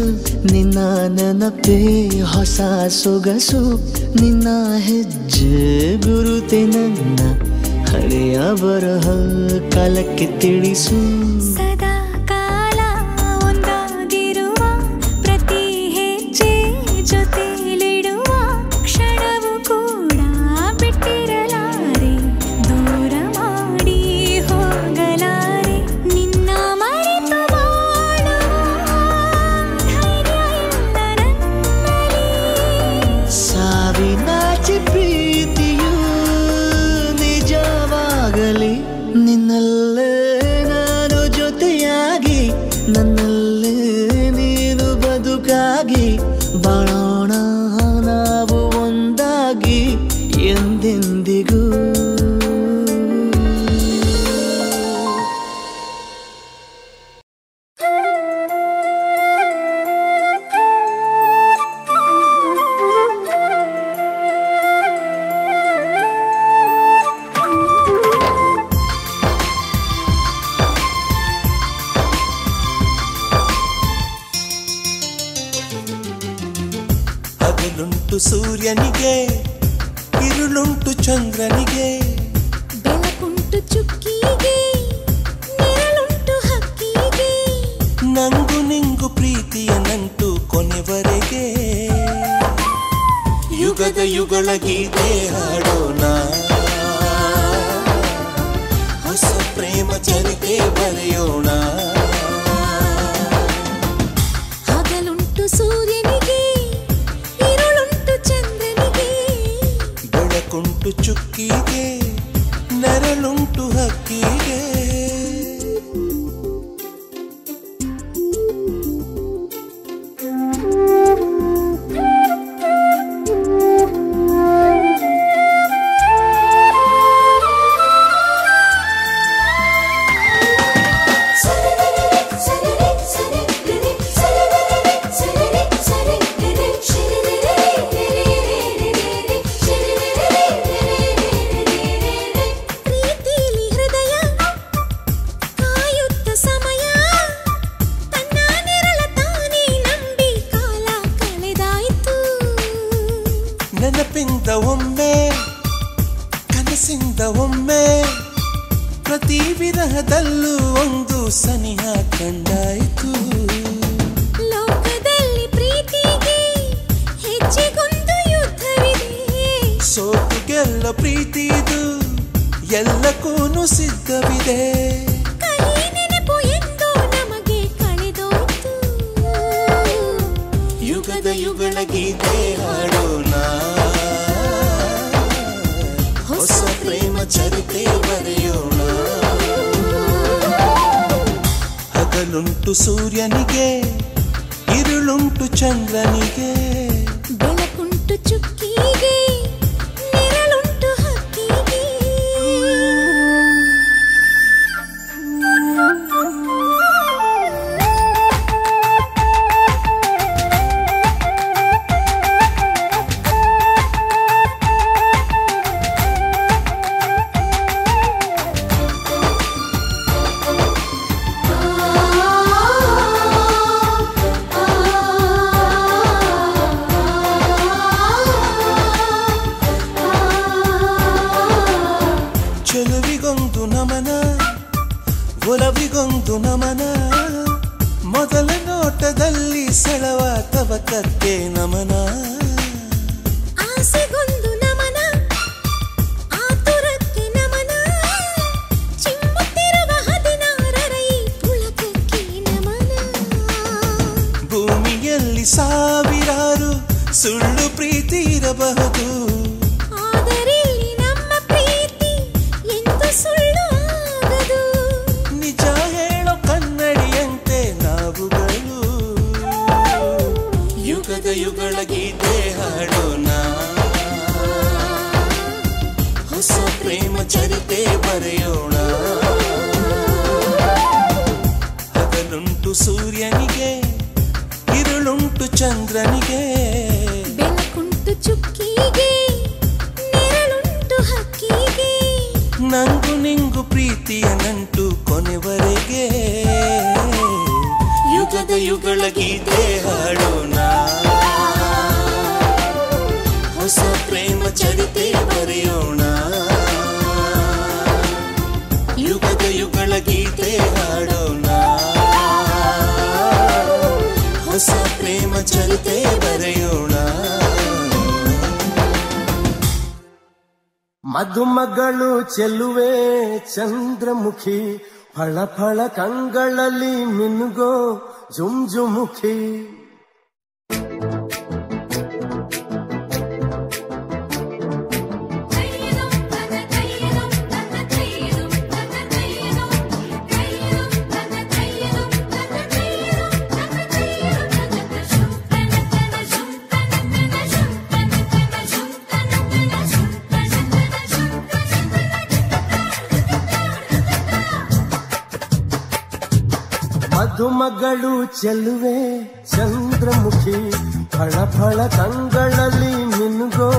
ನಿನ್ನ ನೆನಪೇ ಹೊಸ ಸೊಗಸು ನಿನ್ನ ಹೆಜ್ಜೆ ಗುರುತೆ ನನ್ನ ಹಳೆಯ ಬರಹ ಕಾಲಕ್ಕೆ ತಿಳಿಸು ಸದಾ ಕಾಲ ಒಂದಾಗಿರುವ ಪ್ರತಿ ಹೆಜ್ಜೆ ಜೊತೆಲಿಡುವ ಕ್ಷಣವು ಕೂಡ ಬಿಟ್ಟಿರಲಾರೆ ದೂರ ಮಾಡಿ ಹೋಗಲಾರೆ ನಿನ್ನ ಮರೆತು ಬಾಳುವ ಧೈರ್ಯ ಇಲ್ಲ ನನ್ನಲ್ಲಿ ಸಾವಿನಾಚೆ ಪ್ರೀತಿಯು ನಿಜವಾಗಲಿ ನಿನ್ನಲ್ಲೇ ನಾನು ಜೊತೆಯಾಗಿ ನನ್ನಲ್ಲೇ ನೀನು ಬದುಕಾಗಿ ಬಾಳೋಣ ನಾವು ಒಂದಾಗಿ ಎಂದೆಂದಿಗೂ ಹಗಲುಂಟು ಸೂರ್ಯನಿಗೆ ಇರುಳುಂಟು ಚಂದ್ರನಿಗೆ ಬೆಳಕುಂಟು ಚುಕ್ಕಿಗೆ ನೆರಳುಂಟು ಹಕ್ಕಿಗೆ ನಂಗು ನಿಂಗು ಪ್ರೀತಿಯ ನಂಟು ಕೊನೆವರೆಗೆ ಯುಗದ ಯುಗಳ ಗೀತೆ ಹಾಡೋಣ ಹೊಸ ಪ್ರೇಮ ಚರಿತೆ ಬರೆಯೋಣ ಹಗಲುಂಟು ಸೂರ್ಯನಿಗೆ ಇರುಳುಂಟು ಚಂದ್ರನಿಗೆ ಬೆಳಕುಂಟು ಚುಕ್ಕಿಗೆ ನೆರಳುಂಟು ಹಕ್ಕಿಗೆ ಪ್ರೀತಿಲಿ ಹೃದಯ ಕಾಯುತ್ತ ಸಮಯ ತನ್ನ ನೆರಳ ತಾನೇ ನಂಬಿ ಕಾಲ ಕಳೆದಾಯಿತು ನೆನಪಿಂದ ಒಮ್ಮೆ ಕನಸಿಂದ ಒಮ್ಮೆ ಪ್ರತಿ ವಿರಹದಲ್ಲೂ ಒಂದು ಸನಿಹ ಕಂಡಾಯಿತು ಲೋಕದಲ್ಲಿ ಪ್ರೀತಿಗೆ ಹೆಜ್ಜೆಗೊಂದು ಯುದ್ಧವಿದೆ ಸೋತು ಗೆಲ್ಲ ಪ್ರೀತಿದು ಎಲ್ಲಕ್ಕೂನು ಸಿದ್ಧವಿದೆ ಕಹಿ ನೆನಪು ಎಂದು ನಮಗೆ ಕಳೆದೋಯ್ತು ಯುಗದ ಯುಗಳ ಗೀತೆ ಹಾಡೋಣ ಹೊಸ ಪ್ರೇಮ ಚರಿತೆ ಬರೆಯೋಣ ಹಗಲುಂಟು ಸೂರ್ಯನಿಗೆ ಇರುಳುಂಟು ಚಂದ್ರನಿಗೆ ಬೆಳಕುಂಟು ಚುಕ್ಕಿಗೆ ನೆರಳುಂಟು ಹಕ್ಕಿಗೆ ಒಲವಿಗೊಂದು ನಮನ ಮೊದಲ ನೋಟದಲ್ಲಿ ಸೆಳವ ತವಕಕ್ಕೆ ನಮನ ಆಸೆಗೊಂದು ನಮನ ಆತುರಕ್ಕೆ ನಮನ ಚಿಮ್ಮುತ್ತಿರುವ 16ರ ಈ ಪುಳಕಕ್ಕೆ ನಮನ ಭೂಮಿಯಲ್ಲಿ ಸಾವಿರಾರು ಸುಳ್ಳು ಪ್ರೀತಿ ಇರಬಹುದು ಆದರೆ ನಮ್ಮ ಪ್ರೀತಿ ಎಂದು ಸುಳ್ಳು ಆಗದು ನಿಜ ಹೇಳೋ ಕನ್ನಡಿಯಂತೆ ನಾವುಗಳು ಯುಗದ ಯುಗಳ ಗೀತೆ ಹಾಡೋಣ ಹೊಸ ಪ್ರೇಮ ಚರಿತೆ ಬರೆಯೋಣ ಹಗಲುಂಟು ಸೂರ್ಯನಿಗೆ ഇരുളുಂಟು ಚಂದ್ರನಿಗೆ ಬೆಳಕುಂಟು ಚುಕ್ಕಿಗೆ ನೆರಳುಂಟು ಹಕ್ಕಿಗೆ ನಂಗು ನಿಂಗು ಪ್ರೀತಿಯ ನಂಟು ಕೊನೆವರೆಗೆ ಯುಗದ ಯುಗಳ ಗೀತೆ ಹಾಡೋಣ ಹೊಸ ಪ್ರೇಮ ಚರಿತೆ ಬರೆಯೋಣ ಯುಗದ ಯುಗಳ ಗೀತೆ ಹಾಡೋಣ ಹೊಸ ಪ್ರೇಮ ಚರಿತೆ ಬರೆಯೋಣ ಮಧುಮಗಳು ಚೆಲುವೆ ಚಂದ್ರಮುಖಿ ಫಳ ಫಳ ಕಂಗಳಲ್ಲಿ ಮಿನುಗೋ ಜುಂಜುಮುಖಿ ಮಧುಮಗಳು ಚೆಲುವೆ ಚಂದ್ರಮುಖಿ ಫಳ ಫಳ ಕಂಗಳಲ್ಲಿ ಮಿನುಗೋ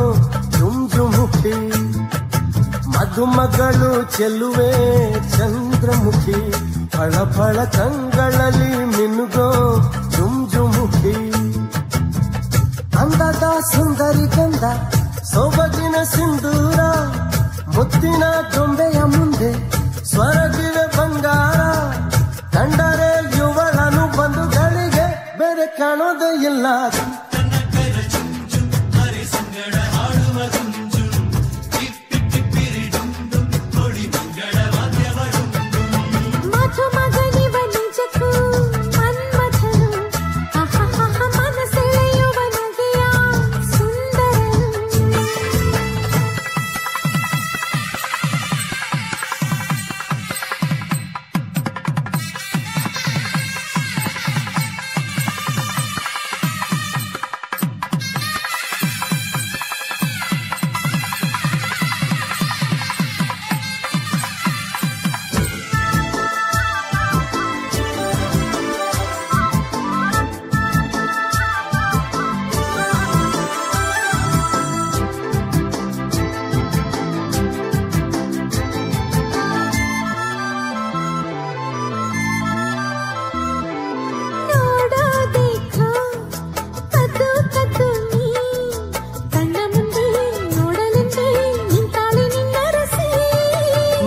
ಜುಂಜುಮುಖಿ ಮಧುಮಗಳು ಚೆಲುವೆ ಚಂದ್ರಮುಖಿ ಫಳ ಫಳ ಕಂಗಳಲ್ಲಿ ಮಿನುಗೋ ಜುಂಜುಮುಖಿ ಅಂದದ ಸುಂದರಿ ಗಂಧ ಸೊಬಗಿನ ಸಿಂಧೂರ ಮುತ್ತಿನ ಗೊಂಬೆಯ ಮುಂದೆ ಸ್ವರಗಿವೆ ಬಂಗಾರ ಕಂಡರೆ ಯುವಳನು ಬಂಧುಗಳಿಗೆ ಬೇರೆ ಕಾಣೋದೇ ಇಲ್ಲ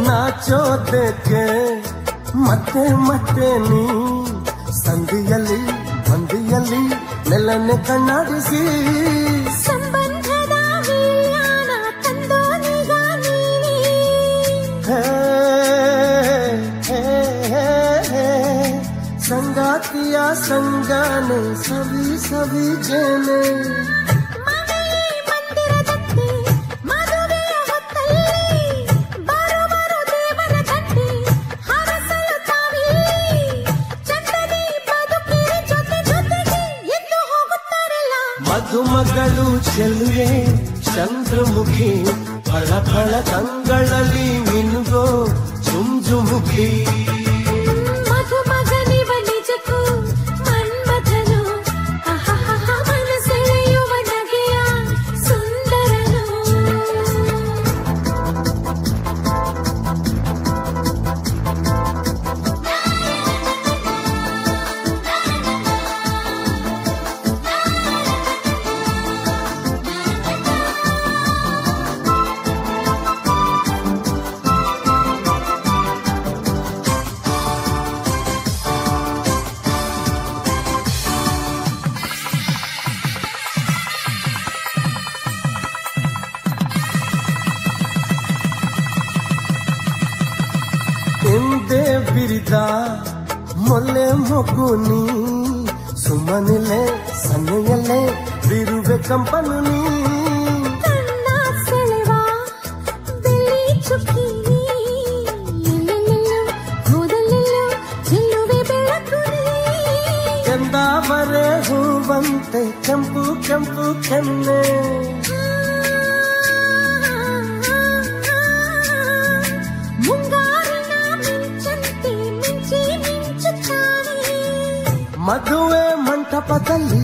ನಾಚೋದಕ್ಕೆ ಮತ್ತೆ ಮತ್ತೆ ನೀ ಸಂಧಿಯಲ್ಲಿ ಮಂದಿಯಲ್ಲಿ ನೆಲನೆ ಕಣ್ಣಾಡಿಸಿ ಸಂಬಂಧದ ವಿಲ್ಯಾಣ ತಂದೋನಿಗ ನೀನೇ ಸಂಗಾತಿಯ ಸಂಗಾನೆ ಸವಿ ಸವಿ ಜೇನೆ ಮಧುಮಗಳು ಚೆಲುವೆ ಚಂದ್ರಮುಖಿ ಫಳ ಫಳ ಕಂಗಳಲ್ಲಿ ಮಿನುಗೋ ಜುಂಜುಮುಖಿ ಮಧುಮಗನಿವ ನಿಜಕ್ಕೂ ಮನ್ಮಥನು ಮನಸೆಳೆಯುವ ನಗೆಯ ಸುಂದರನು ಬಿರಿದ ಮೊಲ್ಲೆ ಮೊಗ್ಗುನಿ ಸುಮ್ಮನಿಲೆ ಸನ್ನೆಯಲ್ಲೇ ಬಿರುವೆ ಕಂಪನು ನೀ ಕಣ್ಣ ಸೆಳೆವ ಬೆಳ್ಳಿ ಚುಕ್ಕಿ ಎಲ್ಲೆಲ್ಲೆಲ್ಲೋ ಹೋದಲ್ಲೆಲ್ಲೋ ಚೆಲ್ಲುವೆ ಬೆಳಕು ಕೆಂದಾವರೆ ಹೂವಂತೆ ಕೆಂಪು ಕೆಂಪು ಕೆನ್ನೆ ಮುಂಗಾರಿನ ಮಿಂಚಂತೆ ಮಿಂಚಿ ಮಿಂಚುತ್ತಾನೆ ಮದುವೆ ಮಂಟಪದಲ್ಲಿ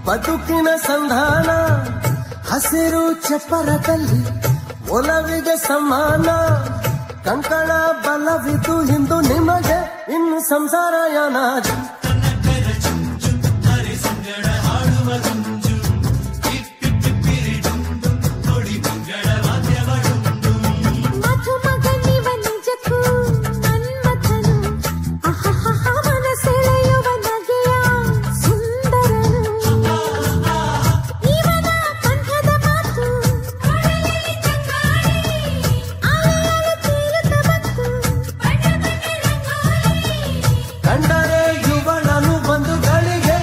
ಬದುಕಿನ ಸಂಧಾನ ಹಸಿರು ಚಪ್ಪರದಲ್ಲಿ ಒಲವಿಗೆ ಸಮಾನ ಕಂಕಣ ಬಲವಿದು ಇಂದು ನಿಮಗೆ ಇನ್ನು ಸಂಸಾರ ಯಾನ ಕಂಡರೆ ಯುವನನು ಬಂಧುಗಳಿಗೆ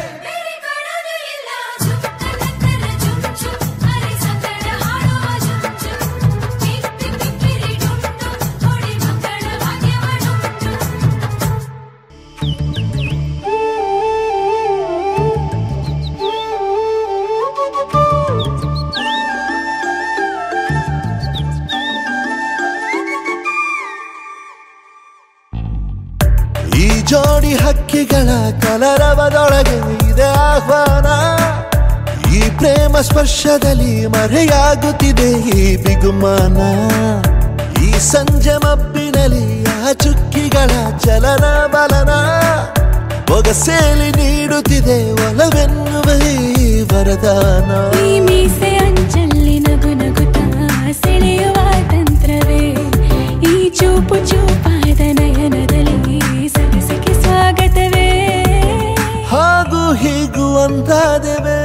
ಈ ಜೋಡಿ ಹಕ್ಕಿಗಳ ಕಲರವದೊಳಗೆ ಇದೆ ಆಹ್ವಾನ ಈ ಪ್ರೇಮ ಸ್ಪರ್ಶದಲ್ಲಿ ಮರೆಯಾಗುತ್ತಿದೆ ಈ ಬಿಗುಮಾನ ಈ ಸಂಜೆ ಮಬ್ಬಿನಲ್ಲಿ ಆ ಚುಕ್ಕಿಗಳ ಚಲನ ಬಲನ ಬೊಗಸೇಲಿ ನೀಡುತ್ತಿದೆ ಒಲವೆನ್ನುವ ಈ ವರದಾನ ಈ ಮೀಸೆ ಅಂಚಲ್ಲಿ ನಗು ನಗುತ್ತಾ ಸೆಳೆಯುವ ತಂತ್ರವೇ ಈ ಚೂಪು ಚೂಪಾದ ನಯನದಲ್ಲಿ ಸರಸಕ್ಕೆ ಸ್ವಾಗತವೇ ಹಾಗೂ ಹೀಗೂ ಅಂತಾದೆವೆ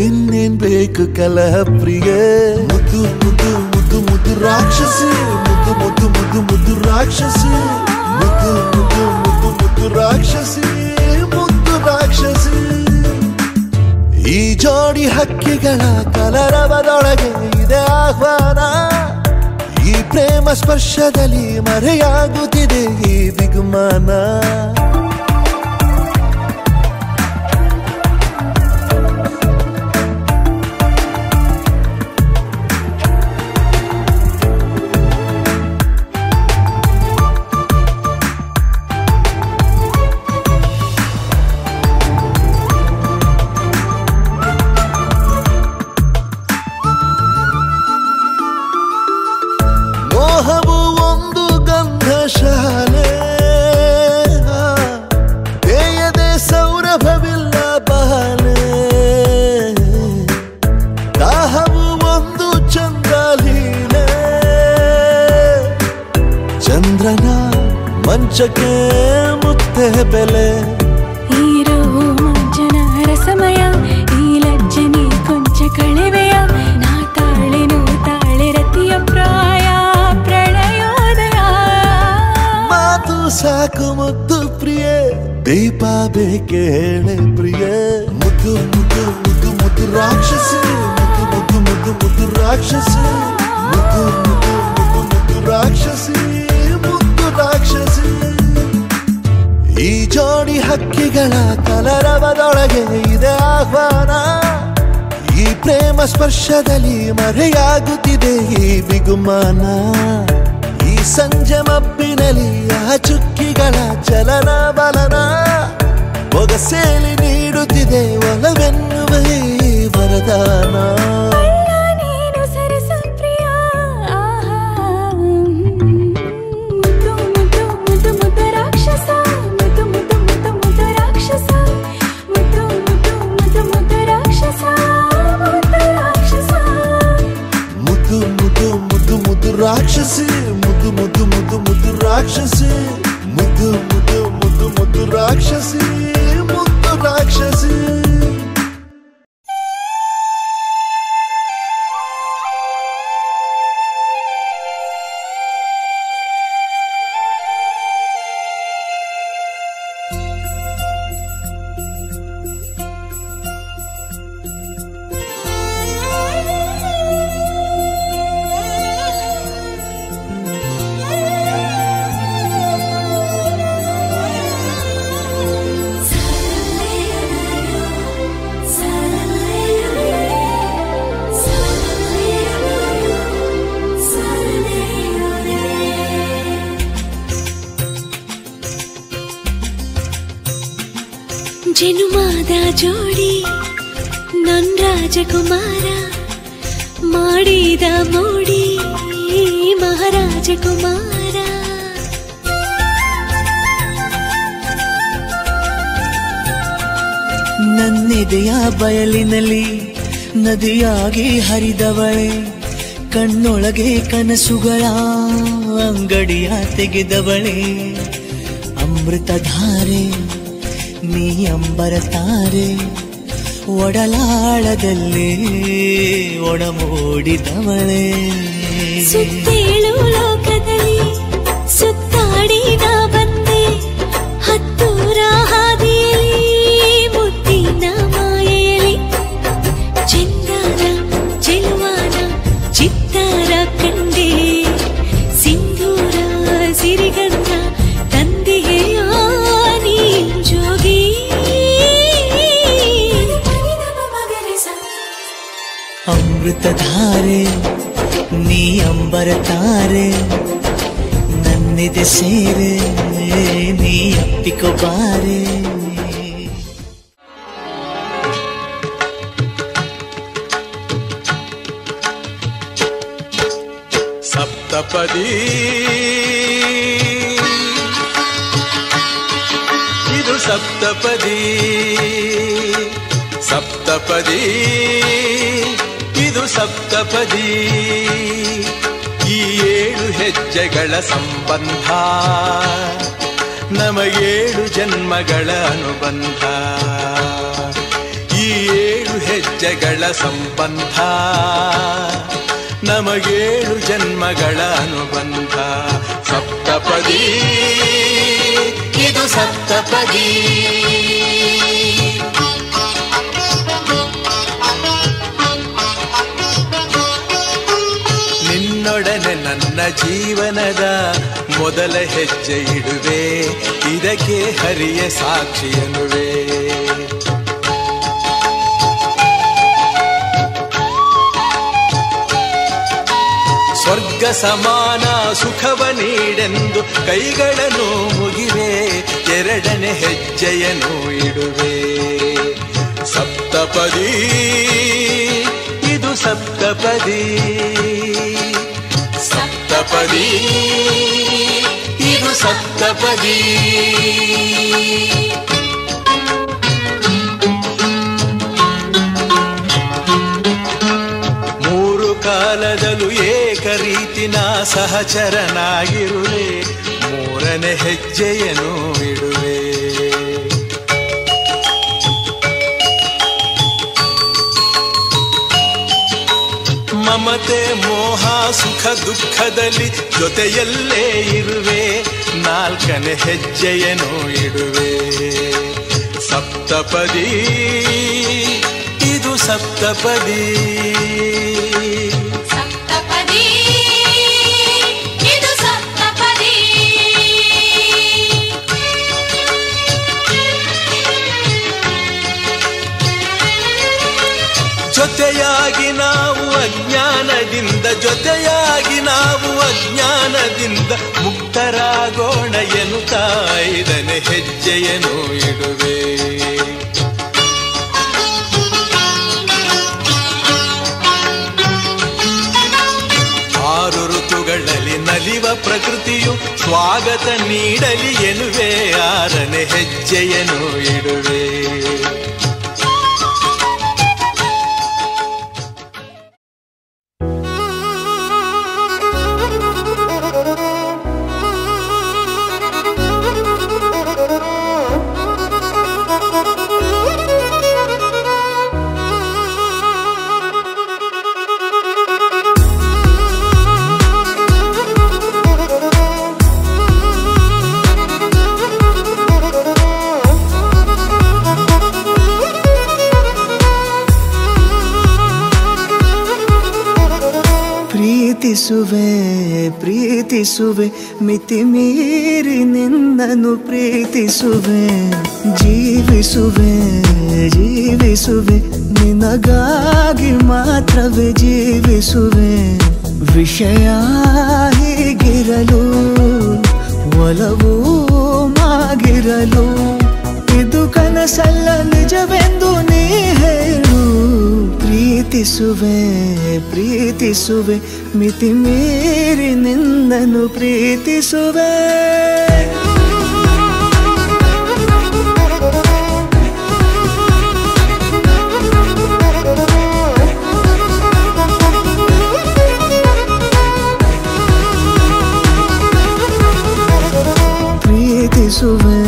ಇನ್ನೇನ್ ಬೇಕು ಕಲಹ ಪ್ರಿಯೆ ಮುದ್ದು ಮುದ್ದು ಮುದ್ದು ಮುದ್ದು ರಾಕ್ಷಸಿ ಮುದ್ದು ಮುದ್ದು ಮುದ್ದು ಮುದ್ದು ರಾಕ್ಷಸಿ ಮುದ್ದು ಮುದ್ದು ಮುದ್ದು ಮುದ್ದು ರಾಕ್ಷಸಿ ಮುದ್ದು ರಾಕ್ಷಸಿ ಈ ಜೋಡಿ ಹಕ್ಕಿಗಳ ಕಲರವದೊಳಗೆ ಇದೆ ಆಹ್ವಾನ ಈ ಪ್ರೇಮ ಸ್ಪರ್ಶದಲ್ಲಿ ಮರೆಯಾಗುತ್ತಿದೆ ಈ ಬಿಗುಮಾನ ಮೋಹವು ಒಂದು ಗಂಧಶಾಲೆ ಬೇಯದೆ ಸೌರಭವಿಲ್ಲ ಬಾಲೆ ದಾಹವು ಒಂದು ಚಂದ್ರಲೀಲೆ ಚಂದ್ರನ ಮಂಚಕ್ಕೆ ಮುತ್ತೆ ಬೆಲೆ ಈರೋ ಮಂಜನ ರಸಮಯ ಈ ಲಜ್ಜನಿ ಕೊಂಚ ಕಳೆವೆಯ ನಾ ತಾಳೆನು ತಾಳೆ ರತಿಯ ಪ್ರಾಯ ಪ್ರಣಯೋದಯ ಮಾತು ಸಾಕು ಮುದ್ದು ಪ್ರಿಯೆ ದೀಪ ಬೇಕೆ ಹೇಳೆ ಪ್ರಿಯೆ ಮುದ್ದು ಮುದ್ದು ಮುದ್ದು ಮುದ್ದು ರಾಕ್ಷಸಿ ಮುದ್ದು ಮುದ್ದು ಮುದ್ದು ಮುದ್ದು ರಾಕ್ಷಸಿ ಮುದ್ದು ಮುದ್ದು ಮುದ್ದು ಮುದ್ದು ರಾಕ್ಷಸಿ ಮುದ್ದು ರಾಕ್ಷಸಿ ಈ ಜೋಡಿ ಹಕ್ಕಿಗಳ ಕಲರವದೊಳಗೆ ಇದೆ ಆಹ್ವಾನ ಈ ಪ್ರೇಮ ಸ್ಪರ್ಶದಲ್ಲಿ ಮರೆಯಾಗುತ್ತಿದೆ ಈ ಬಿಗುಮಾನ ಈ ಸಂಜೆ ಮಬ್ಬಿನಲ್ಲಿ ಆ ಚುಕ್ಕಿಗಳ ಚಲನ ಬಲನ ಬೊಗಸೇಲಿ ನೀಡುತ್ತಿದೆ ಒಲವೆನ್ನುವ ಈ ವರದಾನ ನೀನು ಸರಸ ಪ್ರಿಯ ಮುದ್ದು ಮುದ್ದು ಮುದ್ದು ಮುದ್ದು ರಾಕ್ಷಸ ಮುದ್ದು ಮುದ್ದು ಮುದ್ದು ಮುದ್ದು ರಾಕ್ಷಸ ಮುದ್ದು ಮುದ್ದು ಮುದ್ದು ಮುದ್ದು ರಾಕ್ಷಸ ಮುದ್ದು ರಾಕ್ಷಸ ಮುದ್ದು ಮುದ್ದು ಮುದ್ದು ಮುದ್ದು ರಾಕ್ಷಸಿ ಮುದ್ದು ಮುದ್ದು ಮುದ್ದು ಮುದ್ದು ರಾಕ್ಷಸಿ ಮುದ್ದು ಮುದ್ದು ಮುದ್ದು ಮುದ್ದು ರಾಕ್ಷಸಿ ಮುದ್ದು ರಾಕ್ಷಸಿ ಜನುಮಾದ ಜೋಡಿ ನನ್ ರಾಜಕುಮಾರ ಮಾಡಿದ ಮೋಡಿ ಮಹಾರಾಜಕುಮಾರ. ನನ್ನೆದೆಯ ಬಯಲಿನಲ್ಲಿ ನದಿಯಾಗಿ ಹರಿದವಳೆ, ಕಣ್ಣೊಳಗೆ ಕನಸುಗಳ ಅಂಗಡಿಯ ತೆಗೆದವಳೆ. ಅಮೃತಧಾರೆ ನೀ ಅಂಬರ ತಾರೆ, ಒಡಲಾಳದಲ್ಲಿ ಒಡಮೂಡಿದವಳೆ. ಸುತ್ತೇಳು ಲೋಕದಲ್ಲಿ ಸುತ್ತಾಡಿ ನಾ ಬಂದೆ, ಹತ್ತೂರ ಹಾದಿಯಲ್ಲಿ ಮುತ್ತಿನ ಮಾಯೆಯಲ್ಲಿ. ಚಂದನ ಚೆಲುವಾನ ಚಿತ್ತಾರ ಕಂಡೆ, ಸಿಂಧೂರ ಸಿರಿಗಂಧ ತಂದೆಯ ನೀ ಜೋಗಿ. ಅಮೃತಧಾರೆ ನೀ ಅಂಬರ ತಾರೆ, ನನ್ನಿದೆ ಸೇರೆ ನೀ ಅಪ್ಪಿಕೊಬಾರೆ. ಸಪ್ತಪದಿ ಇದು ಸಪ್ತಪದಿ, ಸಪ್ತಪದಿ ಇದು ಸಪ್ತಪದಿ. ಈ 7 ಹೆಜ್ಜೆಗಳ ಸಂಬಂಧ, ನಮಗೇಳು ಜನ್ಮಗಳ ಅನುಬಂಧ. ಈ 7 ಹೆಜ್ಜೆಗಳ ಸಂಬಂಧ, ನಮಗೇಳು ಜನ್ಮಗಳ ಅನುಬಂಧ. ಸಪ್ತಪದಿ ಇದು ಸಪ್ತಪದಿ. ನಿನ್ನೊಡನೆ ನನ್ನ ಜೀವನದ ಮೊದಲ ಹೆಜ್ಜೆ ಇಡುವೆ, ಇದಕ್ಕೆ ಹರಿಯ ಸಾಕ್ಷಿಯನುವೆ. ಸ್ವರ್ಗ ಸಮಾನ ಸುಖವ ನೀಡೆಂದು ಕೈಗಳನ್ನು ಮುಗಿವೆ, 2ನೇ ಹೆಜ್ಜೆಯನ್ನು ಇಡುವೆ. ಸಪ್ತಪದಿ ಇದು ಸಪ್ತಪದಿ, ಸಪ್ತಪದಿ ಇದು ಸಪ್ತಪದಿ. ಕಾಲದಲ್ಲೂ ಏಕರೀತಿನ ಸಹಚರನಾಗಿರುವೆ, 3ನೇ ಹೆಜ್ಜೆಯನ್ನು ಇಡುವೆ. ಮಮತೆ ಮೋಹ ಸುಖ ದುಃಖದಲ್ಲಿ ಜೊತೆಯಲ್ಲೇ ಇರುವೆ, 4ನೇ ಹೆಜ್ಜೆಯನ್ನು ಇಡುವೆ. ಸಪ್ತಪದಿ ಇದು ಸಪ್ತಪದಿ. ಸಪ್ತಪದಿ ಇದು ಸಪ್ತಪದಿ. ಜೊತೆಯಾಗಿ ನಾವು ಅಜ್ಞಾನದಿಂದ, ಜೊತೆಯಾಗಿ ನಾವು ಅಜ್ಞಾನದಿಂದ ಮುಕ್ತರಾಗೋಣ ಎನ್ನುತ್ತಾ 5ನೇ ಹೆಜ್ಜೆಯನ್ನು ಇಡುವೆ. 6 ಋತುಗಳಲ್ಲಿ ನಲಿವ ಪ್ರಕೃತಿಯು ಸ್ವಾಗತ ನೀಡಲಿ ಎನ್ನುವೆ, 6ನೇ ಹೆಜ್ಜೆಯನ್ನು ಇಡುವೆ. ಪ್ರೀತಿಸುವೆ ಪ್ರೀತಿಸುವೆ ಮಿತಿ ಮೀರಿ ನಿನ್ನನ್ನು ಪ್ರೀತಿಸುವೆ, ಜೀವಿಸುವೆ ಜೀವಿಸುವೆ ನಿನಗಾಗಿ ಮಾತ್ರವೇ ಜೀವಿಸುವೆ. ವಿಷಯ ಹೀಗಿರಲು ಒಲವು ಮಾಗಿರಲು, ಇದು ಕನಸಲ್ಲ ಪ್ರೀತಿಸುವೆ ಮಿತಿ ಮೀರಿ ನಿನ್ನನ್ನು ಪ್ರೀತಿಸುವೆ ಪ್ರೀತಿಸುವೆ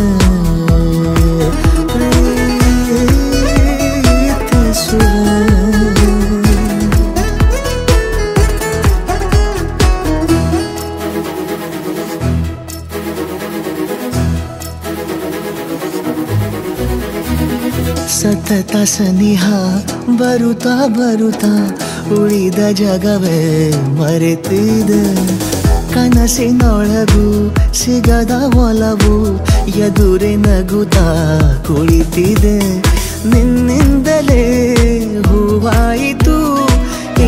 ಸತತ ಸನಿಹ ಬರುತ್ತಾ ಬರುತ್ತಾ ಉಳಿದ ಜಗವೇ ಮರೆತಿದೆ ಕನಸಿನೊಳಗೂ ಸಿಗದ ಒಲವು ಎದುರೆ ನಗುತ್ತಾ ಕುಳಿತಿದೆ ನಿನ್ನಿಂದಲೇ ಹೂವಾಯಿತು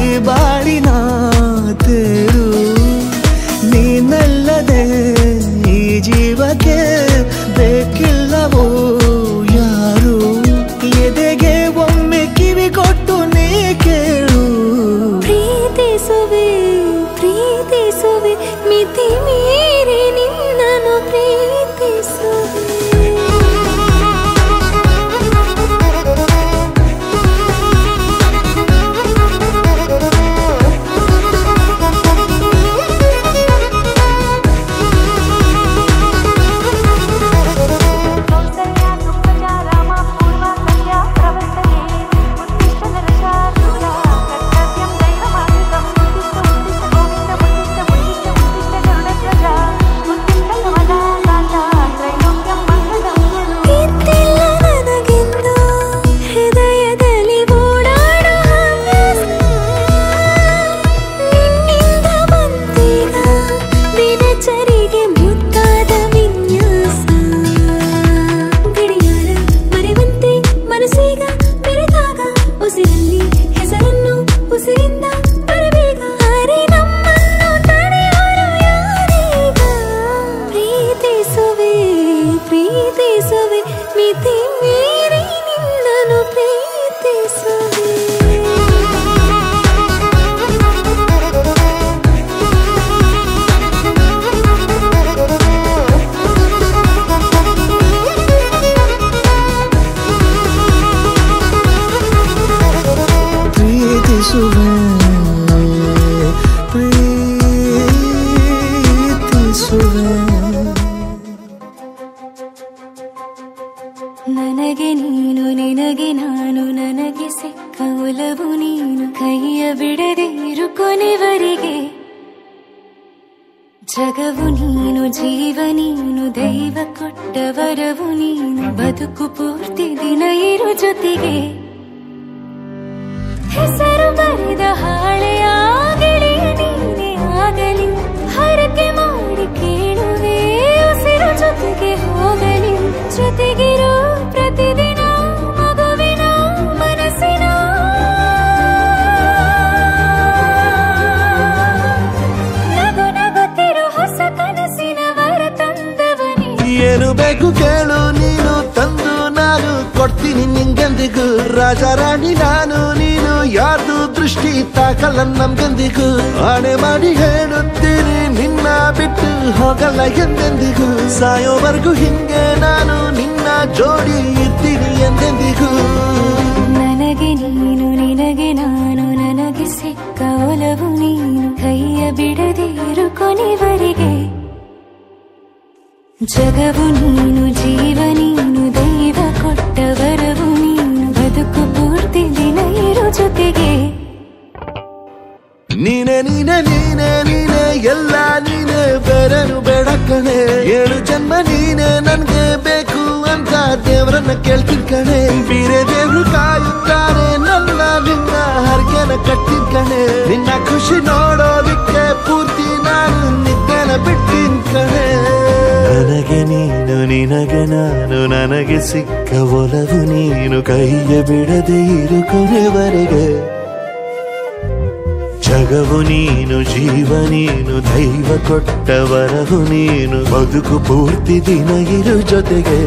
ಈ ಬಾಳಿನ ತೇರು ನೀನಲ್ಲದೆ ಈ ಜೀವಕ್ಕೆ ಬೇಕಿಲ್ಲವೋ ಯಾರು ಎದೆಗೆ ಒಮ್ಮೆ ಕಿವಿ ಕೊಟ್ಟು ನೀ ಕೇಳು ಪ್ರೀತಿಸುವೆ ಪ್ರೀತಿಸುವೆ ಮಿತಿ ಮೀರಿ ನಿನ್ನನ್ನು ಪ್ರೀತಿಸುವೆ ನನಗೆ ನೀನು ನಿನಗೆ ನಾನು ನನಗೆ ಸಿಕ್ಕ ಒಲವು ನೀನು ಕೈಯ ಬಿಡದೆ ಇರು ಕೊನೆವರೆಗೆ ಜಗವು ನೀನು ಜೀವ ನೀನು ದೈವ ಕೊಟ್ಟ ವರವು ನೀನು ಬದುಕು ಪೂರ್ತಿ ದಿನ ಇರು ಜೊತೆಗೆ ಹೆಸರು ಬರೆದ ಹಾಳೆಯ ಗೆಳೆಯ ನೀನೇ ಆಗಲಿ ಹರಕೆ ಮಾಡಿ ಕೇಳುವೆ ಉಸಿರು ಜೊತೆಗೆ ಹೋಗಲಿ ಜೊತೆಗಿರೋ ಪ್ರತಿದಿನ ಮಗುವಿನ ಮನಸ್ಸಿನ ನಗು ನಗುತ್ತಿರೋ ಹೊಸ ಕನಸಿನ ವರ ತಂದವನೇ ಏನು ಬೇಕು ಕೇಳು ನೀನು ತಂದು ನಾನು ಕೊಡ್ತೀನಿ ನಿಂಗೆಂದಿಗೂ ರಾಜ ರಾಣಿ ನಾನು ನೀನು ಯಾರ್ದು ದೃಷ್ಟಿ ತಾಕಲ್ಲ ನಮ್ಗೆಂದಿಗೂ ಆಣೆ ಮಾಡಿ ಹೇಳುತ್ತೀನಿ ನಿನ್ನ ಬಿಟ್ಟು ಹೋಗಲ್ಲ ಎಂದೆಂದಿಗೂ ಸಾಯೋವರೆಗೂ ಹಿಂಗೆ ನಾನು ನಿನ್ನ ಜೋಡಿ ಇರ್ತೀನಿ ಎಂದೆಂದಿಗೂ ನನಗೆ ನೀನು ನಿನಗೆ ನಾನು ನನಗೆ ಸಿಕ್ಕ ಒಲವು ನೀನು ಕೈಯ ಬಿಡದೆ ಇರು ಕೊನೆವರೆಗೆ ಜಗವು ನೀನು ಜೀವ ನೀನು ದೈವ ಕೊಟ್ಟ ವರವು ನೀನು ಬದುಕು ಪೂರ್ತಿ ದಿನ ಇರು ಜೊತೆಗೆ ನೀನೆ ನೀನೆ ನೀನೆ ನೀನೆ ಎಲ್ಲ ನೀನೆ ಬೇರೆನು ಬೇಡ ಕಣೆ 7 ಜನ್ಮ ನೀನೆ ನನ್ಗೆ ಬೇಕು ಅಂತ ದೇವರನ್ನ ಕೇಳ್ತೀನಿ ಕಣೆ ಬೇರೆ ದೇವ್ರು ಕಾಯುತ್ತಾರೆ ನನ್ನ ನಿನ್ನ ಹರಕೆನ ಕಟ್ಟಿನ ಕಣೆ ನಿನ್ನ ಖುಷಿ ನೋಡೋದಿಕ್ಕೆ ಪೂರ್ತಿ ನಾನು ನಿದ್ದೆನ ಬಿಟ್ಟಿನ ಕಣೆ ನನಗೆ ನೀನು ನಿನಗೆ ನಾನು ನನಗೆ ಸಿಕ್ಕ ಒಲವು ನೀನು ಕೈಯ ಬಿಡದೆ ಇರು ಕೊನೆವರೆಗೆ ಜಗವು ನೀನು ಜೀವ ನೀನು ದೈವ ಕೊಟ್ಟ ವರವು ನೀನು ಬದುಕು ಪೂರ್ತಿ ದಿನ ಇರು ಜೊತೆಗೆ